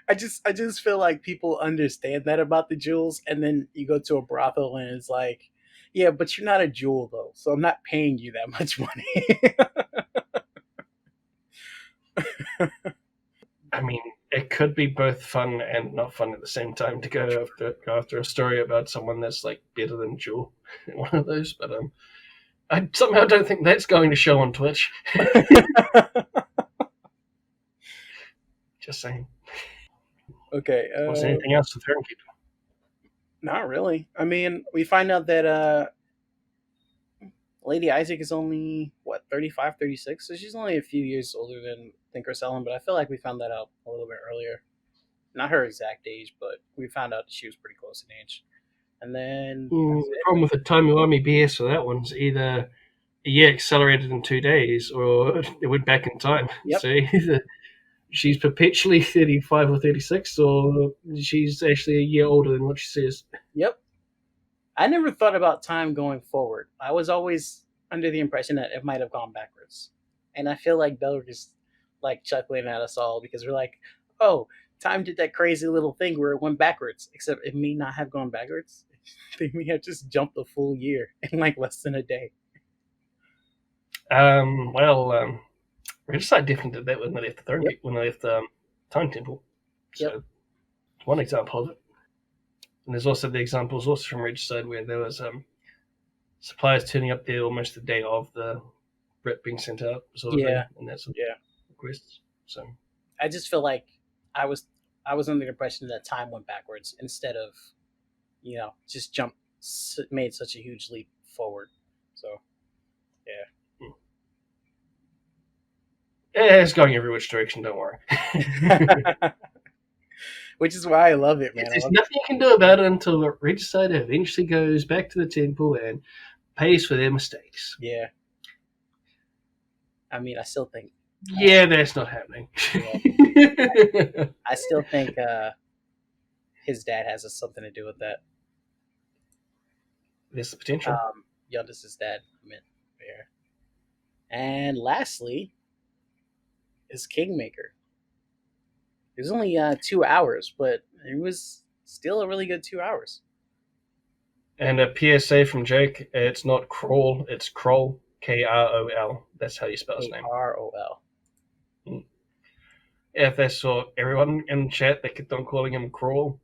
I just feel like people understand that about the jewels, and then you go to a brothel and it's like, yeah, but you're not a jewel though, so I'm not paying you that much money. I mean, it could be both fun and not fun at the same time to go after a story about someone that's like better than Jewel, one of those. But I somehow don't think that's going to show on Twitch. Just saying. Okay. Was there anything else with Throne Keeper? Not really. I mean, we find out that Lady Isaac is only, what, 35, 36? So she's only a few years older than Thinker Selling, but I feel like we found that out a little bit earlier. Not her exact age, but we found out she was pretty close in age. And then The problem with the timey-wimey BS for that one's either a year accelerated in 2 days or it went back in time. Yep. So either she's perpetually 35 or 36 or she's actually a year older than what she says. Yep. I never thought about time going forward. I was always under the impression that it might have gone backwards. And I feel like Daelric is like chuckling at us all because we're like, oh, time did that crazy little thing where it went backwards, except it may not have gone backwards. They may have just jumped a full year in like less than a day. Regicide definitely did that when they left the Throne, when they left the Time Temple. So it's one example of it. And there's also the examples also from Regicide where there was suppliers turning up there almost the day of the Brit being sent out, sort of thing, and that's requests. So I just feel like I was under the impression that time went backwards instead of, just made such a huge leap forward. So yeah. It's going every which direction, don't worry. Which is why I love it, man. There's nothing you can do about it until Regicide eventually goes back to the temple and pays for their mistakes. Yeah. I mean, I still think... that's not happening. Yeah. I still think his dad has something to do with that. There's the potential. Yundis' dad, I meant there. And lastly is Kingmaker. It was only 2 hours, but it was still a really good 2 hours. And a PSA from Jake, it's not Crawl, it's Kroll, Krol. That's how you spell his name. Krol. If they saw everyone in chat, they kept on calling him Crawl.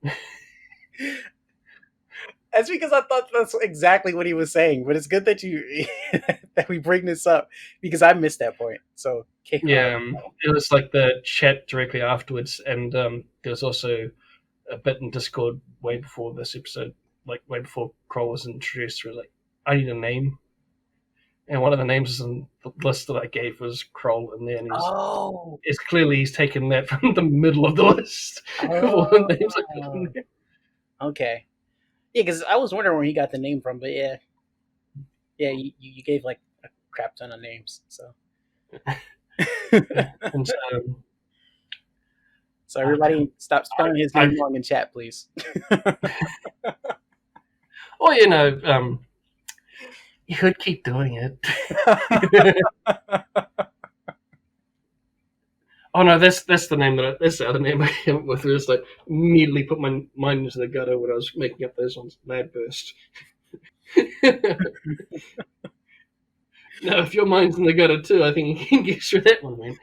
That's because I thought that's exactly what he was saying, but it's good that that we bring this up because I missed that point. So it was like the chat directly afterwards, and there was also a bit in Discord way before this episode, like way before Kroll was introduced. Where like, I need a name, and one of the names on the list that I gave was Kroll, and then it's clearly he's taken that from the middle of the list. Okay. Yeah, because I was wondering where he got the name from, but yeah, you gave like a crap ton of names, so. So everybody, stop spelling his name wrong in chat, please. Well, you could keep doing it. Oh no, that's the name that's the other name I came up with. Just like immediately put my mind into the gutter when I was making up those ones. Mad Burst. No, if your mind's in the gutter too, I think you can get through that one, man.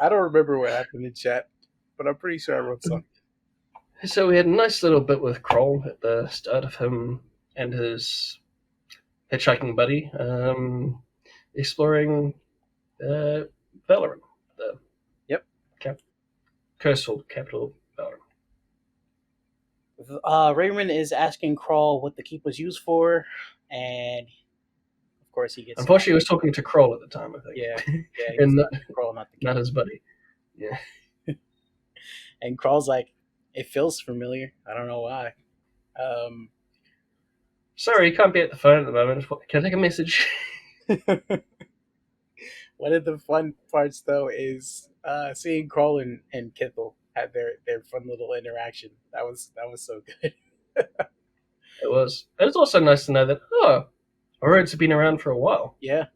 I don't remember what happened in chat, but I'm pretty sure I wrote something. So we had a nice little bit with Kroll at the start of him and his hitchhiking buddy, exploring Valorant, the Curseful capital Valorant. Raerin is asking Kroll what the keep was used for, and of course he gets. Unfortunately, he was talking to Kroll at the time, I think. Yeah, and Kroll, not his buddy. Yeah. And Kroll's like, it feels familiar. I don't know why. Sorry, you can't be at the phone at the moment. Can I take a message? One of the fun parts, though, is seeing Kroll and Kithel have their fun little interaction. That was so good. It was. It was also nice to know that Aurorum have been around for a while. Yeah.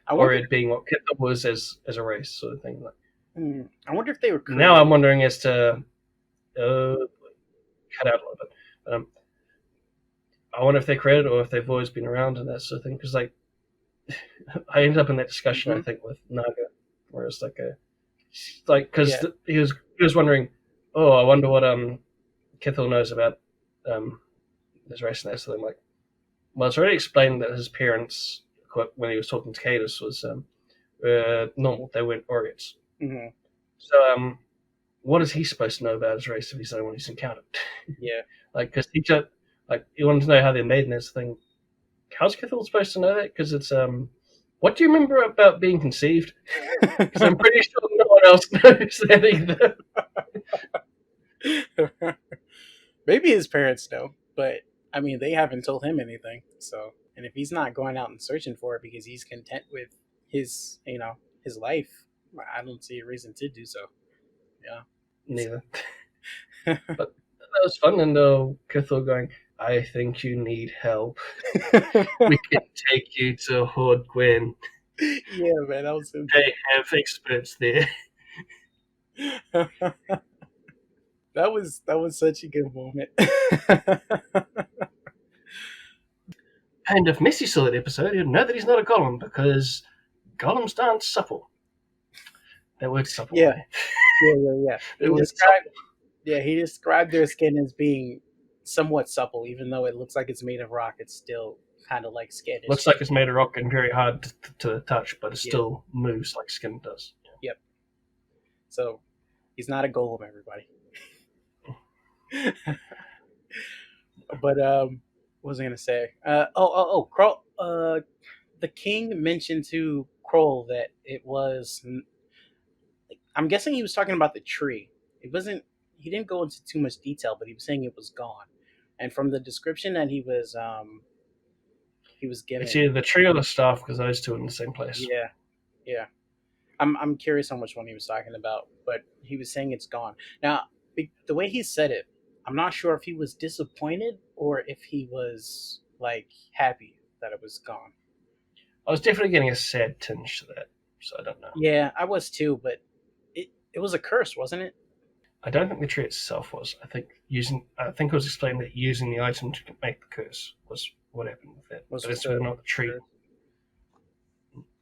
Or it being what Kithel was as a race, sort of thing. I wonder if they were. Now I'm wondering as to cut out a little bit. I wonder if they're created or if they've always been around and that sort of thing. Because like, I ended up in that discussion, I think, with Naga where it's because Yeah. he was wondering, oh, I wonder what Kithel knows about his race and that. So I'm like, well, it's already explained that his parents, when he was talking to Cadus, was normal. They weren't Oriots. Mm-hmm. So what is he supposed to know about his race if he's the only one he's encountered? Yeah. Because he wanted to know how they're made and this thing. How's Kithel supposed to know that? Because it's what do you remember about being conceived? Because I'm pretty sure no one else knows that either. Maybe his parents know, but I mean, they haven't told him anything. So, and if he's not going out and searching for it because he's content with his, his life, I don't see a reason to do so. Yeah. Neither. But that was fun, and Kithel going, I think you need help. We can take you to Horde Gwen. Yeah, man, that was so They have experts there. that was such a good moment. And if Messi saw that episode, he'd know that he's not a golem because golems aren't supple. That word supple. Yeah. Yeah. He described their skin as being somewhat supple, even though it looks like it's made of rock. It's still kind of like skin. Looks like it's made of rock and very hard to touch, but it still moves like skin does. Yep. So he's not a golem, everybody. But what was I gonna say? Kroll. The king mentioned to Kroll that it was. I'm guessing he was talking about the tree. It wasn't. He didn't go into too much detail, but he was saying it was gone. And from the description that he was given, it's either the tree or the staff because those two are in the same place. Yeah. I'm curious on which one he was talking about, but he was saying it's gone. Now, the way he said it, I'm not sure if he was disappointed or if he was like happy that it was gone. I was definitely getting a sad tinge to that, so I don't know. Yeah, I was too, but it was a curse, wasn't it? I don't think the tree itself was. I think it was explained that using the item to make the curse was what happened with that. But it's whether or not the tree.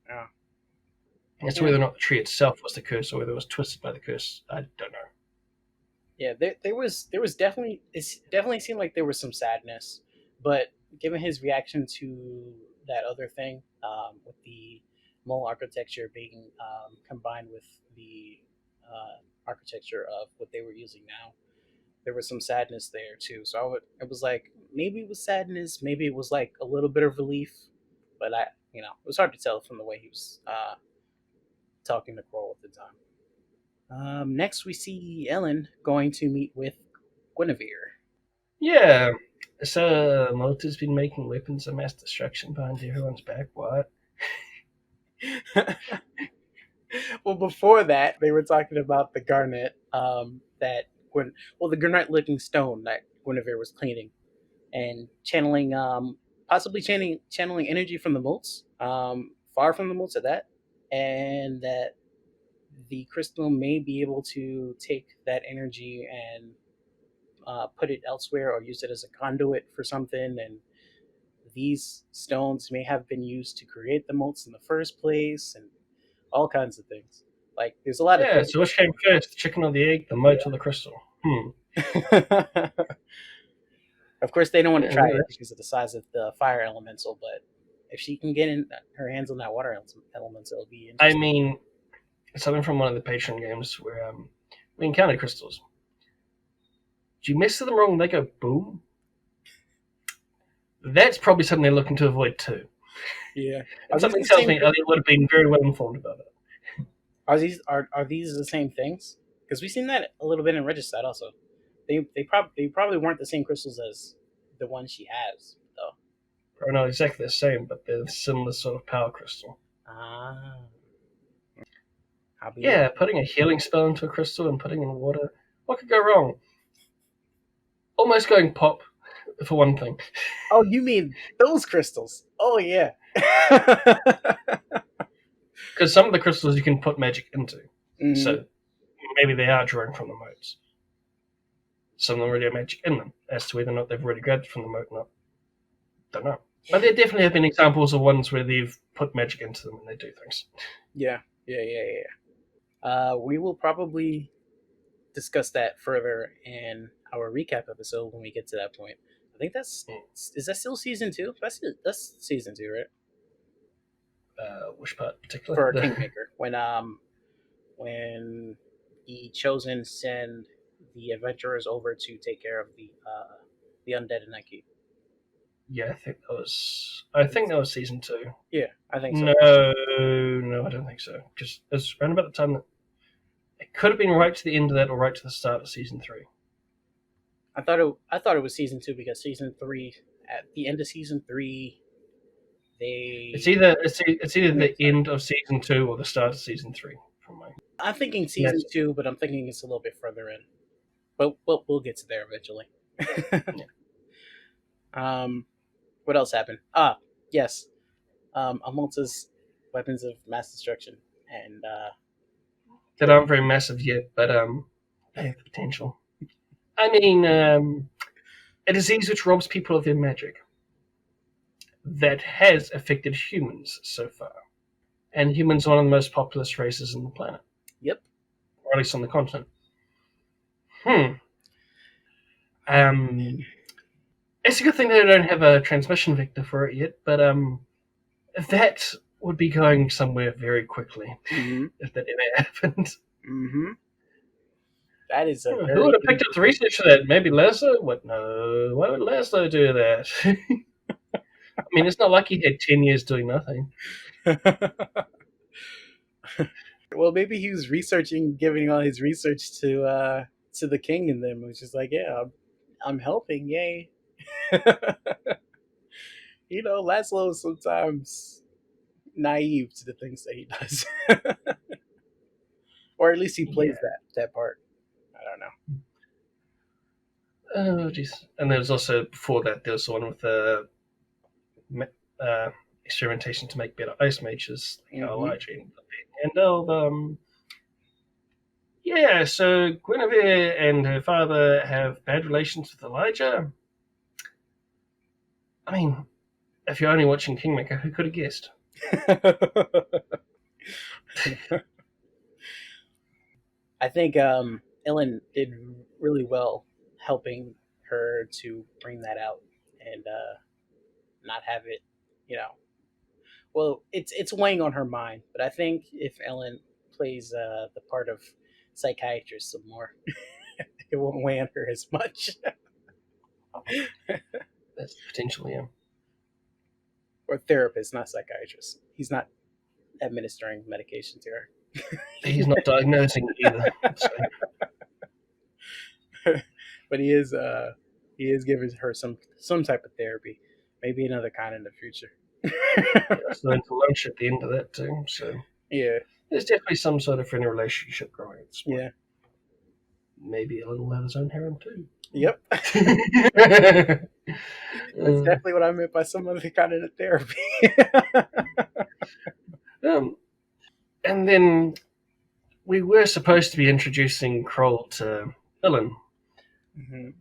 Yeah. It's whether or not the tree itself was the curse or whether it was twisted by the curse. I don't know. Yeah, there was definitely, it definitely seemed like there was some sadness, but given his reaction to that other thing, with the mole architecture being combined with the architecture of what they were using now, there was some sadness there too. So it was like maybe it was sadness, maybe it was like a little bit of relief, but it was hard to tell from the way he was talking to Kroll at the time. Next, we see Ellen going to meet with Guinevere. Yeah. So Mota's been making weapons of mass destruction behind everyone's back. What? Well, before that, they were talking about the garnet the garnet-looking stone that Guinevere was cleaning and channeling, possibly channeling energy from the moats, far from the moats at that, and that the crystal may be able to take that energy and put it elsewhere or use it as a conduit for something. And these stones may have been used to create the moats in the first place, and all kinds of things. Like there's a lot of so which came first, the chicken or the egg, the moat or the crystal? Of course, they don't want to try it because of the size of the fire elemental, but if she can get her hands on that water elemental, it'll be interesting. I mean, something from one of the Patreon games where we encountered crystals. Do you mess with them wrong and they go boom? That's probably something they're looking to avoid too. Yeah. Something tells me Elliot would have been very well informed about it. Are these the same things? Because we've seen that a little bit in Regicide also. They probably weren't the same crystals as the one she has, though. Probably not exactly the same, but they're a similar sort of power crystal. Ah. Yeah, putting a healing spell into a crystal and putting in water. What could go wrong? Almost going pop, for one thing. Oh, you mean those crystals? Oh, yeah. Because some of the crystals you can put magic into. Mm-hmm. So maybe they are drawing from the moats. Some of them already have magic in them. As to whether or not they've already grabbed from the moat or not, don't know. But there definitely have been examples of ones where they've put magic into them and they do things. Yeah. We will probably discuss that further in our recap episode when we get to that point. I think that's is that still season 2? That's season 2, right? Which part particularly? For Kingmaker, when the Chosen send the adventurers over to take care of the undead in that keep. Yeah, I think that was season 2. Yeah, I think so. No, I don't think so. Because it's around about the time that it could have been right to the end of that or right to the start of season 3. I thought it was season 2 because season 3, at the end of season 3, it's either the end of season 2 or the start of season 3. I'm thinking season 2, but I'm thinking it's a little bit further in. But we'll get to there eventually. What else happened? Yes. Amonta's weapons of mass destruction, and that aren't very massive yet, but they have the potential. I mean, a disease which robs people of their magic that has affected humans so far, and humans are one of the most populous races on the planet. Yep, or at least on the continent. It's a good thing that I don't have a transmission vector for it yet, but that would be going somewhere very quickly if that ever happened. Mm-hmm. That is who would have picked up the research for that? Maybe Laszlo? What? No. Why would Laszlo do that? I mean, it's not like he had 10 years doing nothing. Well, maybe he was giving all his research to the king and them, which is like, yeah, I'm helping, yay. You know, Laszlo is sometimes naive to the things that he does. Or at least he plays that part. I don't know. Oh, jeez. And there was also, before that, there was the one with experimentation to make better ice mages, like Elijah and so Guinevere and her father have bad relations with Elijah. I mean, if you're only watching Kingmaker, who could have guessed? I think Ellen did really well helping her to bring that out and not have it, well, it's weighing on her mind. But I think if Ellen plays the part of psychiatrist some more, it won't weigh on her as much. That's potentially him. Or therapist, not psychiatrist. He's not administering medication to her. He's not diagnosing either. So. But he is giving her some type of therapy, maybe another kind in the future. So into lunch at the end of that too. So yeah, there's definitely some sort of friendly relationship growing. Yeah, maybe a little of his own harem too. Yep. That's definitely what I meant by some other kind of therapy. And then we were supposed to be introducing Kroll to Ellen,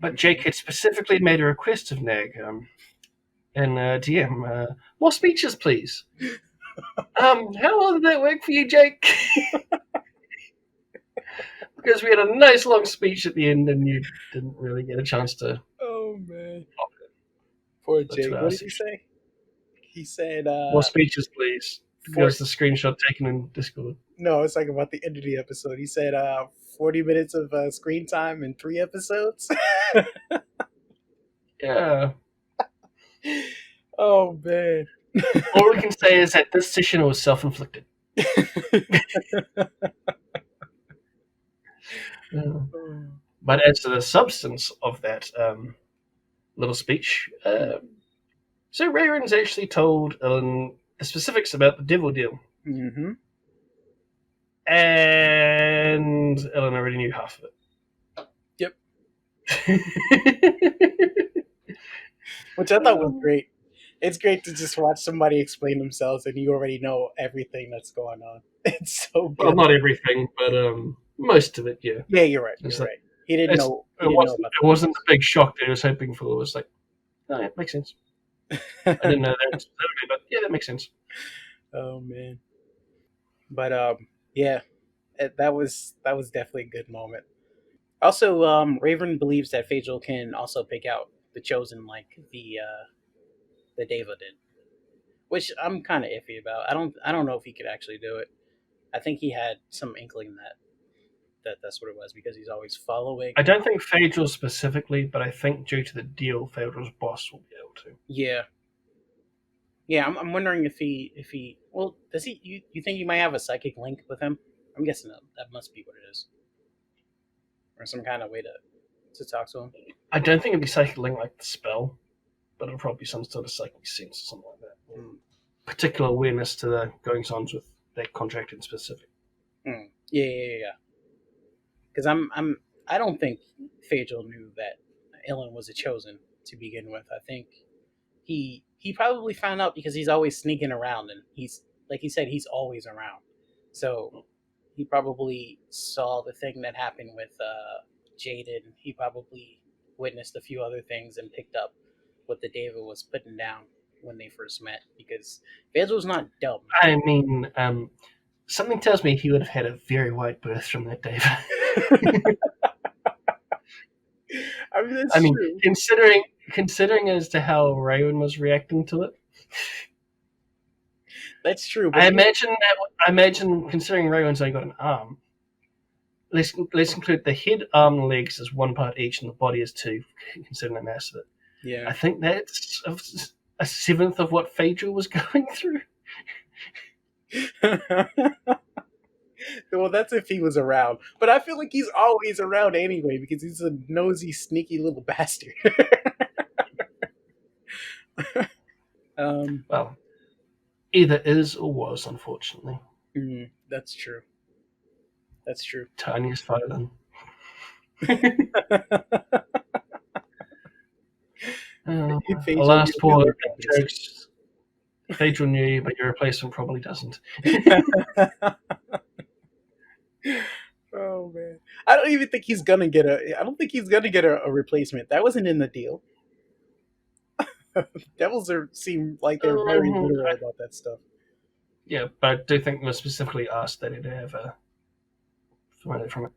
but Jake had specifically made a request of Nag. And DM, more speeches, please. How well did that work for you, Jake? Because we had a nice long speech at the end, and you didn't really get a chance to. Oh man, poor Jake. What did he say? He said, "More speeches, please." There's the screenshot taken in Discord. No, it's like about the end of the episode. He said, 40 minutes of screen time in 3 episodes. Yeah. Oh man. All we can say is that this session was self-inflicted. But as to the substance of that little speech, so Raerin's actually told Ellen the specifics about the devil deal. Mm-hmm. And Ellen already knew half of it. Yep. Which I thought was great. It's great to just watch somebody explain themselves and you already know everything that's going on. It's so good. Well, not everything, but most of it, yeah. Yeah, you're right. You're right. He didn't know. It wasn't the big shock that he was hoping for. It was like, oh, yeah, makes sense. I didn't know that, but yeah, that makes sense. Oh man. But yeah, That was definitely a good moment. Also, Raven believes that Phaedral can also pick out the chosen like the Deva did, which I'm kind of iffy about. I don't know if he could actually do it. I think he had some inkling that's what it was because he's always following. I don't think Phaedral specifically, but I think due to the deal, Phaedral's boss will be able to. Yeah, yeah. I'm wondering if he well does he you think he might have a psychic link with him? I'm guessing that must be what it is, or some kind of way to talk to him. I don't think it'd be psychic link like the spell, but it'll probably be some sort of psychic sense or something like that. Or Mm. particular awareness to the goings on with that contract in specific. Mm. Yeah. Because I don't think Phaedral knew that Ellen was a chosen to begin with. I think he probably found out because he's always sneaking around and he's like he said he's always around. So he probably saw the thing that happened with Jaden. He probably witnessed a few other things and picked up what the David was putting down when they first met because Phaedral's not dumb. I mean, something tells me he would have had a very wide berth from that day. I mean, that's I mean, true. considering as to how Raerin was reacting to it, That's true. But I imagine considering Raerin's only got an arm. Let's include the head, arm, and legs as one part each, and the body as two, considering the mass of it. yeah. I think that's a seventh of what Phaedral was going through. Well, that's if he was around. But I feel like he's always around anyway because he's a nosy, sneaky little bastard. um, Well, either is or was, unfortunately. that's true. That's true. Tiniest violin. Phaedral, Alas, you'll poor work on this. jokes. Phaedral knew you, but your replacement probably doesn't. Oh man, I don't even think he's gonna get a. I don't think he's gonna get a replacement. That wasn't in the deal. Devils seem like they're very literal about that stuff. Yeah, but I do think it was specifically asked that he'd have a familiar from it.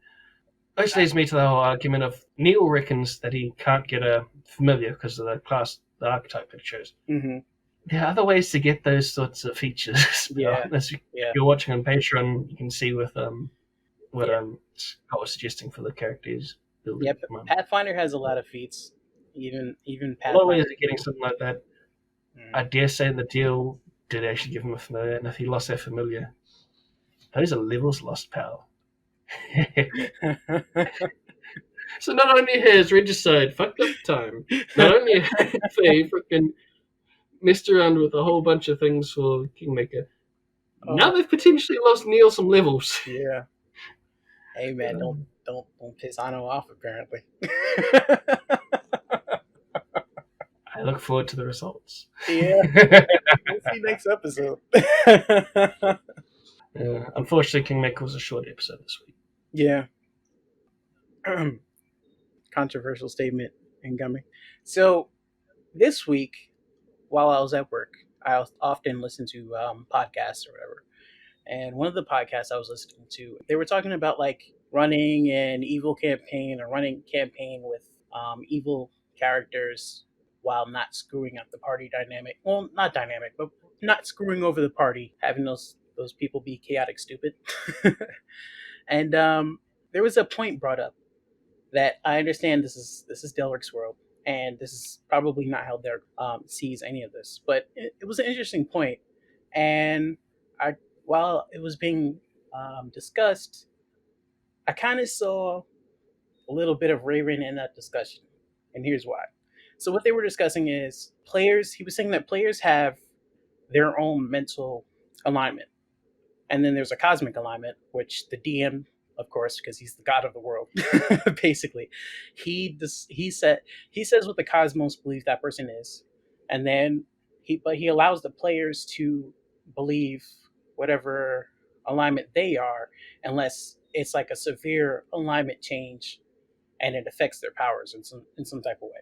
Which leads me to the whole argument of Neil reckons that he can't get a familiar because of the class, the archetype that he chose. Mm-hmm. There are other ways to get those sorts of features. Yeah. As Yeah. you're watching on Patreon, you can see with what Yeah. Scott was suggesting for the characters. Building Yep. at the moment. Pathfinder has a lot of feats. Even A lot of ways Pathfinder. of getting something like that. Mm. I dare say the deal did actually give him a familiar, and if he lost that familiar, those are levels lost, pal. So not only has Regicide fucked up time, not only have they freaking messed around with a whole bunch of things for Kingmaker, now they've potentially lost Neil some levels. Yeah. Hey man, don't piss Ano off. Apparently. I look forward to the results. Yeah. We'll see next episode. Unfortunately, Kingmaker was a short episode this week. Yeah. Controversial statement incoming. So this week, while I was at work, I often listen to podcasts or whatever. And one of the podcasts I was listening to, they were talking about like running an evil campaign or running campaign with evil characters while not screwing up the party dynamic. Well, not dynamic, but not screwing over the party, having those people be chaotic stupid. And there was a point brought up that I understand this is Daelric's world, and this is probably not how Daelric sees any of this, but it was an interesting point. And I, while it was being discussed, I kind of saw a little bit of Raerin in that discussion, and here's why. So what they were discussing is players. He was saying that players have their own mental alignment, and then there's a cosmic alignment, which the DM, of course, because he's the god of the world, basically, he says what the cosmos believes that person is, and then he allows the players to believe whatever alignment they are, unless it's like a severe alignment change, and it affects their powers in some type of way.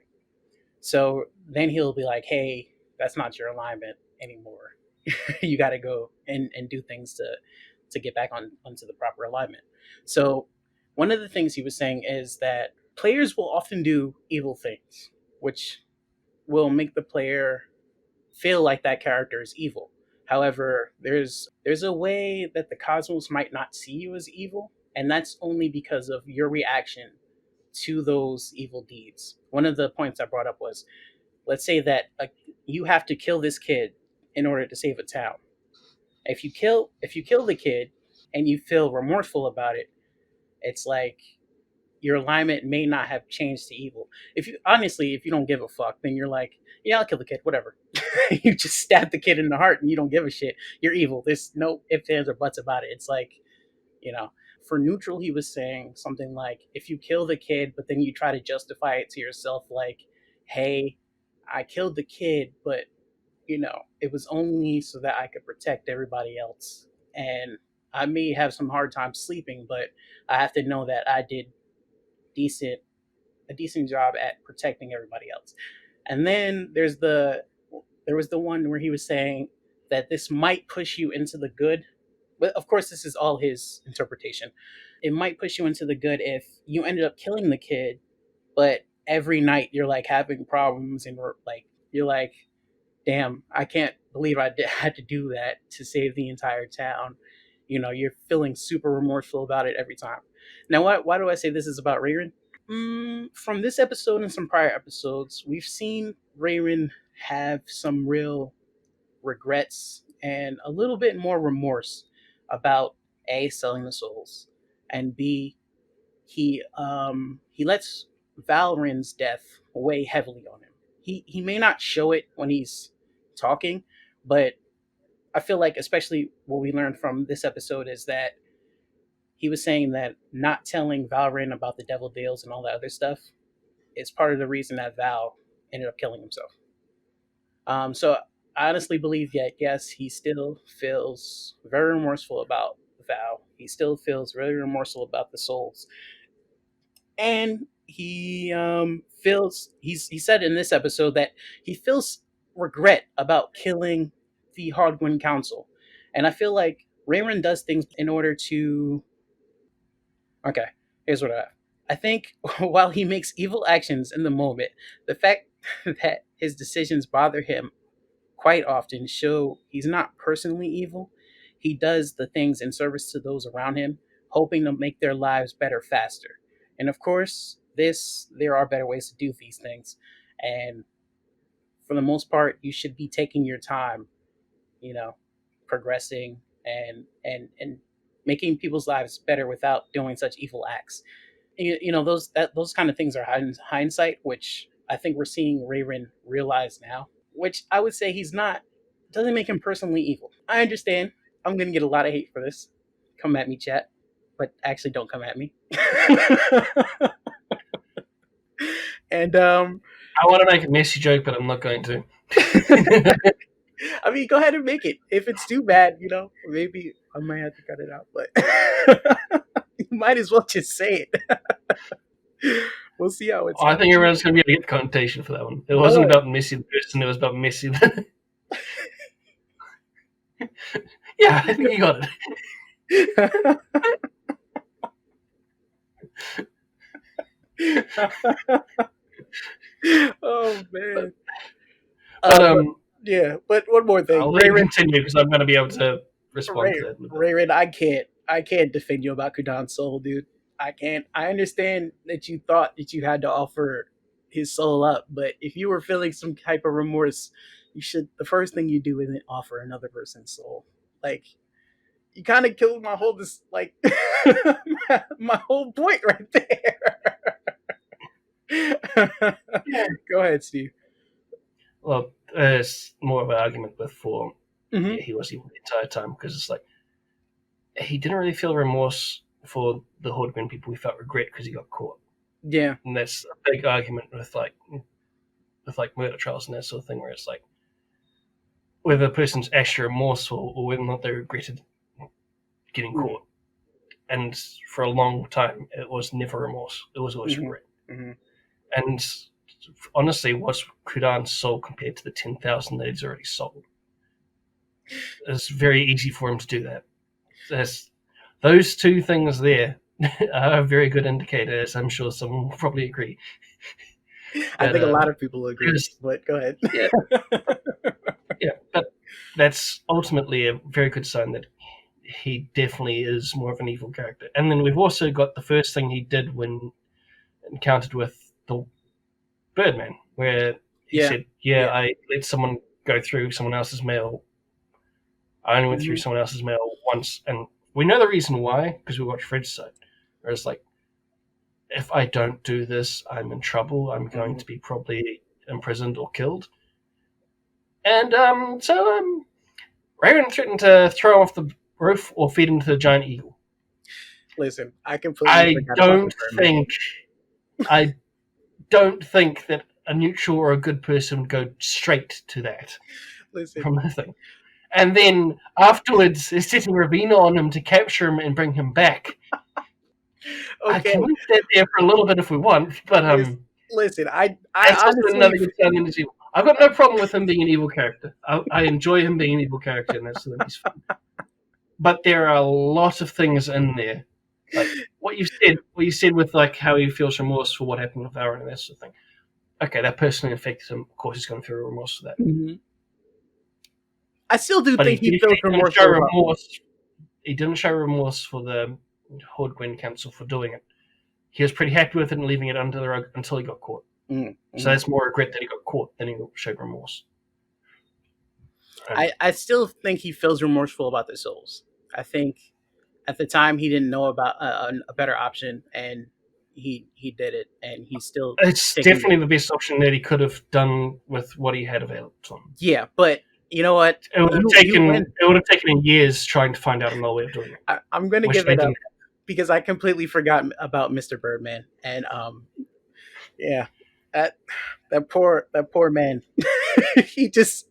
So then he'll be like, "Hey, that's not your alignment anymore. You got to go and do things to get back onto the proper alignment. So one of the things he was saying is that players will often do evil things, which will make the player feel like that character is evil. However, there's a way that the cosmos might not see you as evil, and that's only because of your reaction to those evil deeds. One of the points I brought up was, let's say that you have to kill this kid in order to save a town. If you kill the kid and you feel remorseful about it, it's like your alignment may not have changed to evil. If you don't give a fuck, then you're like, yeah, I'll kill the kid, whatever. You just stab the kid in the heart and you don't give a shit. You're evil. There's no ifs, ands, or buts about it. It's like, you know, for neutral, he was saying something like, if you kill the kid, but then you try to justify it to yourself, like, hey, I killed the kid, but it was only so that I could protect everybody else. And I may have some hard time sleeping, but I have to know that I did decent a decent job at protecting everybody else. And then there was the one where he was saying that this might push you into the good. But of course, this is all his interpretation. It might push you into the good if you ended up killing the kid, but every night you're like having problems and like you're like, damn, I can't believe had to do that to save the entire town. You're feeling super remorseful about it every time. Now, why do I say this is about Raerin? From this episode and some prior episodes, we've seen Raerin have some real regrets and a little bit more remorse about A, selling the souls, and B, he lets Valrin's death weigh heavily on him. He may not show it when he's talking, but I feel like especially what we learned from this episode is that he was saying that not telling Valrin about the devil deals and all that other stuff is part of the reason that Val ended up killing himself. So I honestly believe that yes, he still feels very remorseful about Val. He still feels really remorseful about the souls, and he said in this episode that he feels regret about killing the Hardwin Council, and I feel like Raymond does things in order to. Okay, here's what I think. While he makes evil actions in the moment, the fact that his decisions bother him quite often show he's not personally evil. He does the things in service to those around him, hoping to make their lives better faster. And of course, there are better ways to do these things. And for the most part, you should be taking your time, you know, progressing and making people's lives better without doing such evil acts. Those kind of things are hindsight, which I think we're seeing Raven realize now. Which I would say he's not. Doesn't make him personally evil. I understand. I'm gonna get a lot of hate for this. Come at me, chat, but actually don't come at me. And I want to make a messy joke, but I'm not going to. I mean, go ahead and make it. If it's too bad, maybe I might have to cut it out. But you might as well just say it. We'll see how it's. I think everyone's going to be able to get connotation for that one. It wasn't about Missy the person, it was about Missy. Yeah, I think you got it. Oh, man. But but one more thing. I'll continue because I'm going to be able to respond to that. Raerin, I can't defend you about Kudan's soul, dude. I can't. I understand that you thought that you had to offer his soul up, but if you were feeling some type of remorse, the first thing you do isn't offer another person's soul. Like, you kind of killed my whole my whole point right there. Go ahead, Steve. Well, it's more of an argument with for Mm-hmm. he was evil the entire time because it's like he didn't really feel remorse for the Hordgren people. He felt regret because he got caught. Yeah, and that's a big argument with murder trials and that sort of thing, where it's like whether a person's actually remorseful or whether or not they regretted getting caught. And for a long time, it was never remorse; it was always regret. Mm-hmm. And honestly, what's Kudan's soul compared to the 10,000 that he's already sold? It's very easy for him to do that. those two things there are a very good indicator, as I'm sure someone will probably agree. I But think a lot of people agree, but go ahead. yeah, yeah, but that's ultimately a very good sign that he definitely is more of an evil character. And then we've also got the first thing he did when encountered with the Birdman, where he Yeah. said, I let someone go through someone else's mail. I only went through Mhm. someone else's mail once, and we know the reason why, because we watched Fred's side. Where it's like, if I don't do this, I'm in trouble. I'm going to be probably imprisoned or killed. And so Raerin threatened to throw him off the roof or feed him to the giant eagle. Listen, I completely I forgot about the don't Birdman. think I don't think that a neutral or a good person would go straight to that Listen, from the thing. And then afterwards is setting Ravina on him to capture him and bring him back. I okay. can leave that there for a little bit if we want, but Listen, I that's also honestly, another good sign in his evil. I've got no problem with him being an evil character. I enjoy him being an evil character, and that's something he's fun. But there are a lot of things in there, like what you said with like how he feels remorse for what happened with Aaron and that sort of thing. Okay, that personally affected him. Of course, he's going to feel remorse for that. Mhm. I still do But he think he feels definitely didn't show remorseful about. remorse. He didn't show remorse for the Horde Council for doing it. He was pretty happy with it and leaving it under the rug until he got caught. Mm-hmm. So that's more regret that he got caught than he showed remorse. I still think he feels remorseful about the souls. I think at the time he didn't know about a better option, and he did it, and he's still It's taking definitely the. the best option that he could have done with what he had available to him. Yeah, but you know what? It would have You taken win. him years trying to find out another way of doing it, I'm gonna which give they it up didn't. because I completely forgot about Mr. Birdman, and yeah, that that poor man. he just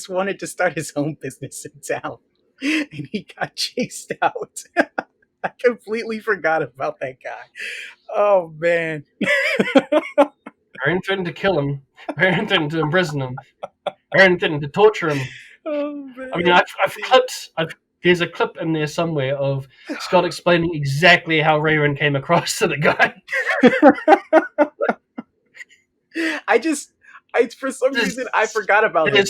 wanted to start his own business in town, and he got chased out. I completely forgot about that guy. Oh man. Aaron threatened to kill him. Aaron threatened to imprison him. Aaron threatened to torture him. Oh I mean, man. there's a clip in there somewhere of Scott explaining exactly how Raerin came across to the guy. I just I for some reason I forgot about him.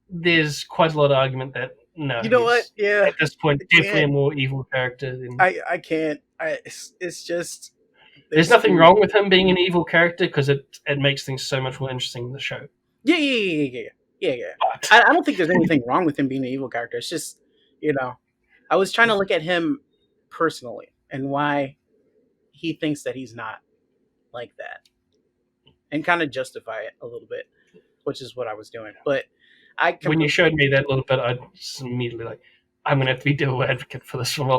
There's quite a lot of argument that no, You know what? he's Yeah, at this point I definitely a can't. more evil character than. I can't. It's just There's there's nothing too. wrong with him being an evil character because it makes things so much more interesting in the show. Yeah. But I don't think there's anything wrong with him being an evil character. It's just, you know, I was trying to look at him personally and why he thinks that he's not like that, and kind of justify it a little bit, which is what I was doing. But I when you completely. showed me that little bit, I just immediately like, I'm gonna have to be devil advocate for this one. Well,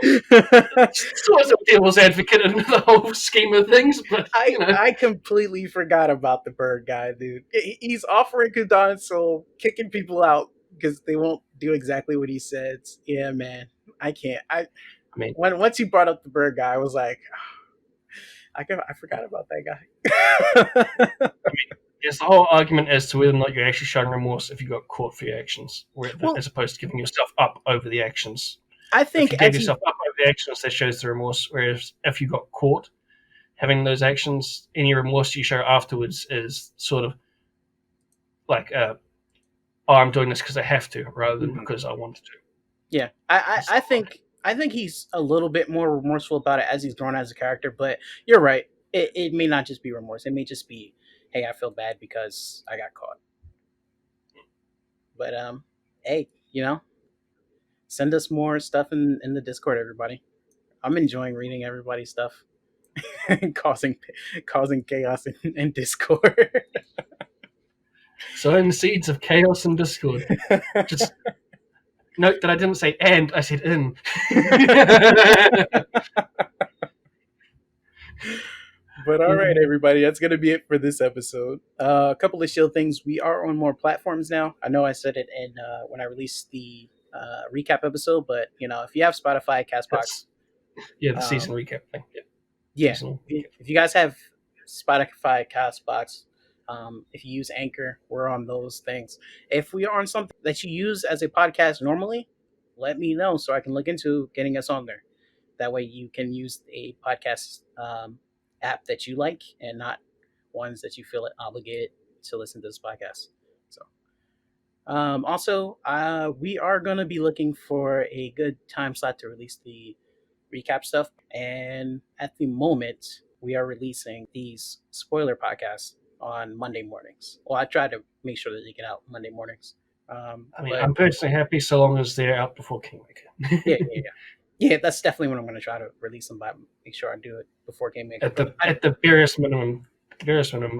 sort of devil's advocate in the whole scheme of things, but you know, I completely forgot about the bird guy, dude. He's offering Kudan soul, kicking people out because they won't do exactly what he says. Yeah, man, I can't. I mean, Once you brought up the bird guy, I was like, I forgot about that guy. there's the whole argument as to whether or not you're actually showing remorse if you got caught for your actions, Well, as opposed to giving yourself up over the actions. I If think you gave as he. yourself up over the actions, that shows the remorse. Whereas if you got caught having those actions, any remorse you show afterwards is sort of like, oh, I'm doing this because I have to, rather than because I wanted to. Yeah, I think he's a little bit more remorseful about it as he's grown as a character. But you're right. It may not just be remorse. It may just be, hey, I feel bad because I got caught. But hey, send us more stuff in the Discord, everybody. I'm enjoying reading everybody's stuff and causing chaos in Discord. Sowing the seeds of chaos and discord. Just note that I didn't say and, I said in. But all right, everybody, that's gonna be it for this episode. A couple of shield things. We are on more platforms now. I know I said it in when I released the recap episode, but if you have Spotify, Castbox, The season recap thing. Yeah. yeah, Seasonal recap. if you guys have Spotify, Castbox, if you use Anchor, we're on those things. If we are on something that you use as a podcast normally, let me know so I can look into getting us on there. That way, you can use a podcast app that you like and not ones that you feel obligated to listen to this podcast. So, also, we are going to be looking for a good time slot to release the recap stuff. And at the moment, we are releasing these spoiler podcasts on Monday mornings. Well, I try to make sure that they get out Monday mornings. I mean, But I'm personally happy so long as they're out before Kingmaker. yeah, yeah, yeah. Yeah, that's definitely what I'm going to try to release them by. Make sure I do it before Kingmaker. at the But I, at the barest minimum,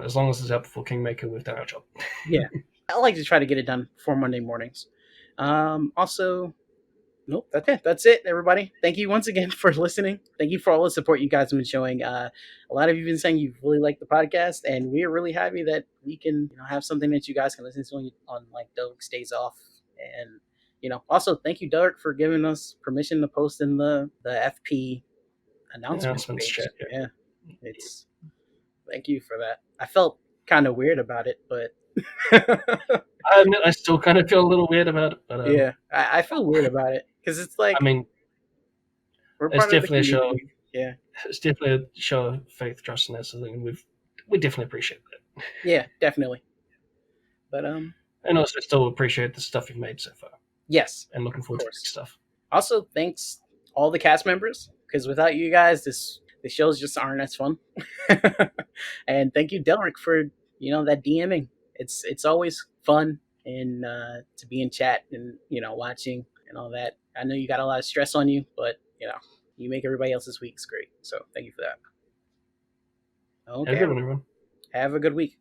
as long as it's out before Kingmaker, we've done our job. yeah, I like to try to get it done before Monday mornings. Also, nope, that's it. That's it, everybody. Thank you once again for listening. Thank you for all the support you guys have been showing. A lot of you have been saying you really like the podcast, and we're really happy that we can have something that you guys can listen to on like Daelric stays off. And also thank you, Daelric, for giving us permission to post in the FP announcement Announcements page. chat. Yeah, it's thank you for that. I felt kind of weird about it, but I admit I still kind of feel a little weird about it, but yeah, I feel weird about it because it's I like mean, we're it's part of the definitely a show. community. Yeah, It's definitely a show of faith, trust, and that sort of thing. And we definitely appreciate that, yeah, definitely. But and also still appreciate the stuff you've made so far, yes, and looking of forward to next course. stuff. Also, thanks all the cast members because without you guys, the shows just aren't as fun. And thank you, Delric, for that DMing. It's always fun and to be in chat and watching and all that. I know you got a lot of stress on you, but you make everybody else's weeks great. So thank you for that. Have a Okay, good one, everyone. have a good week.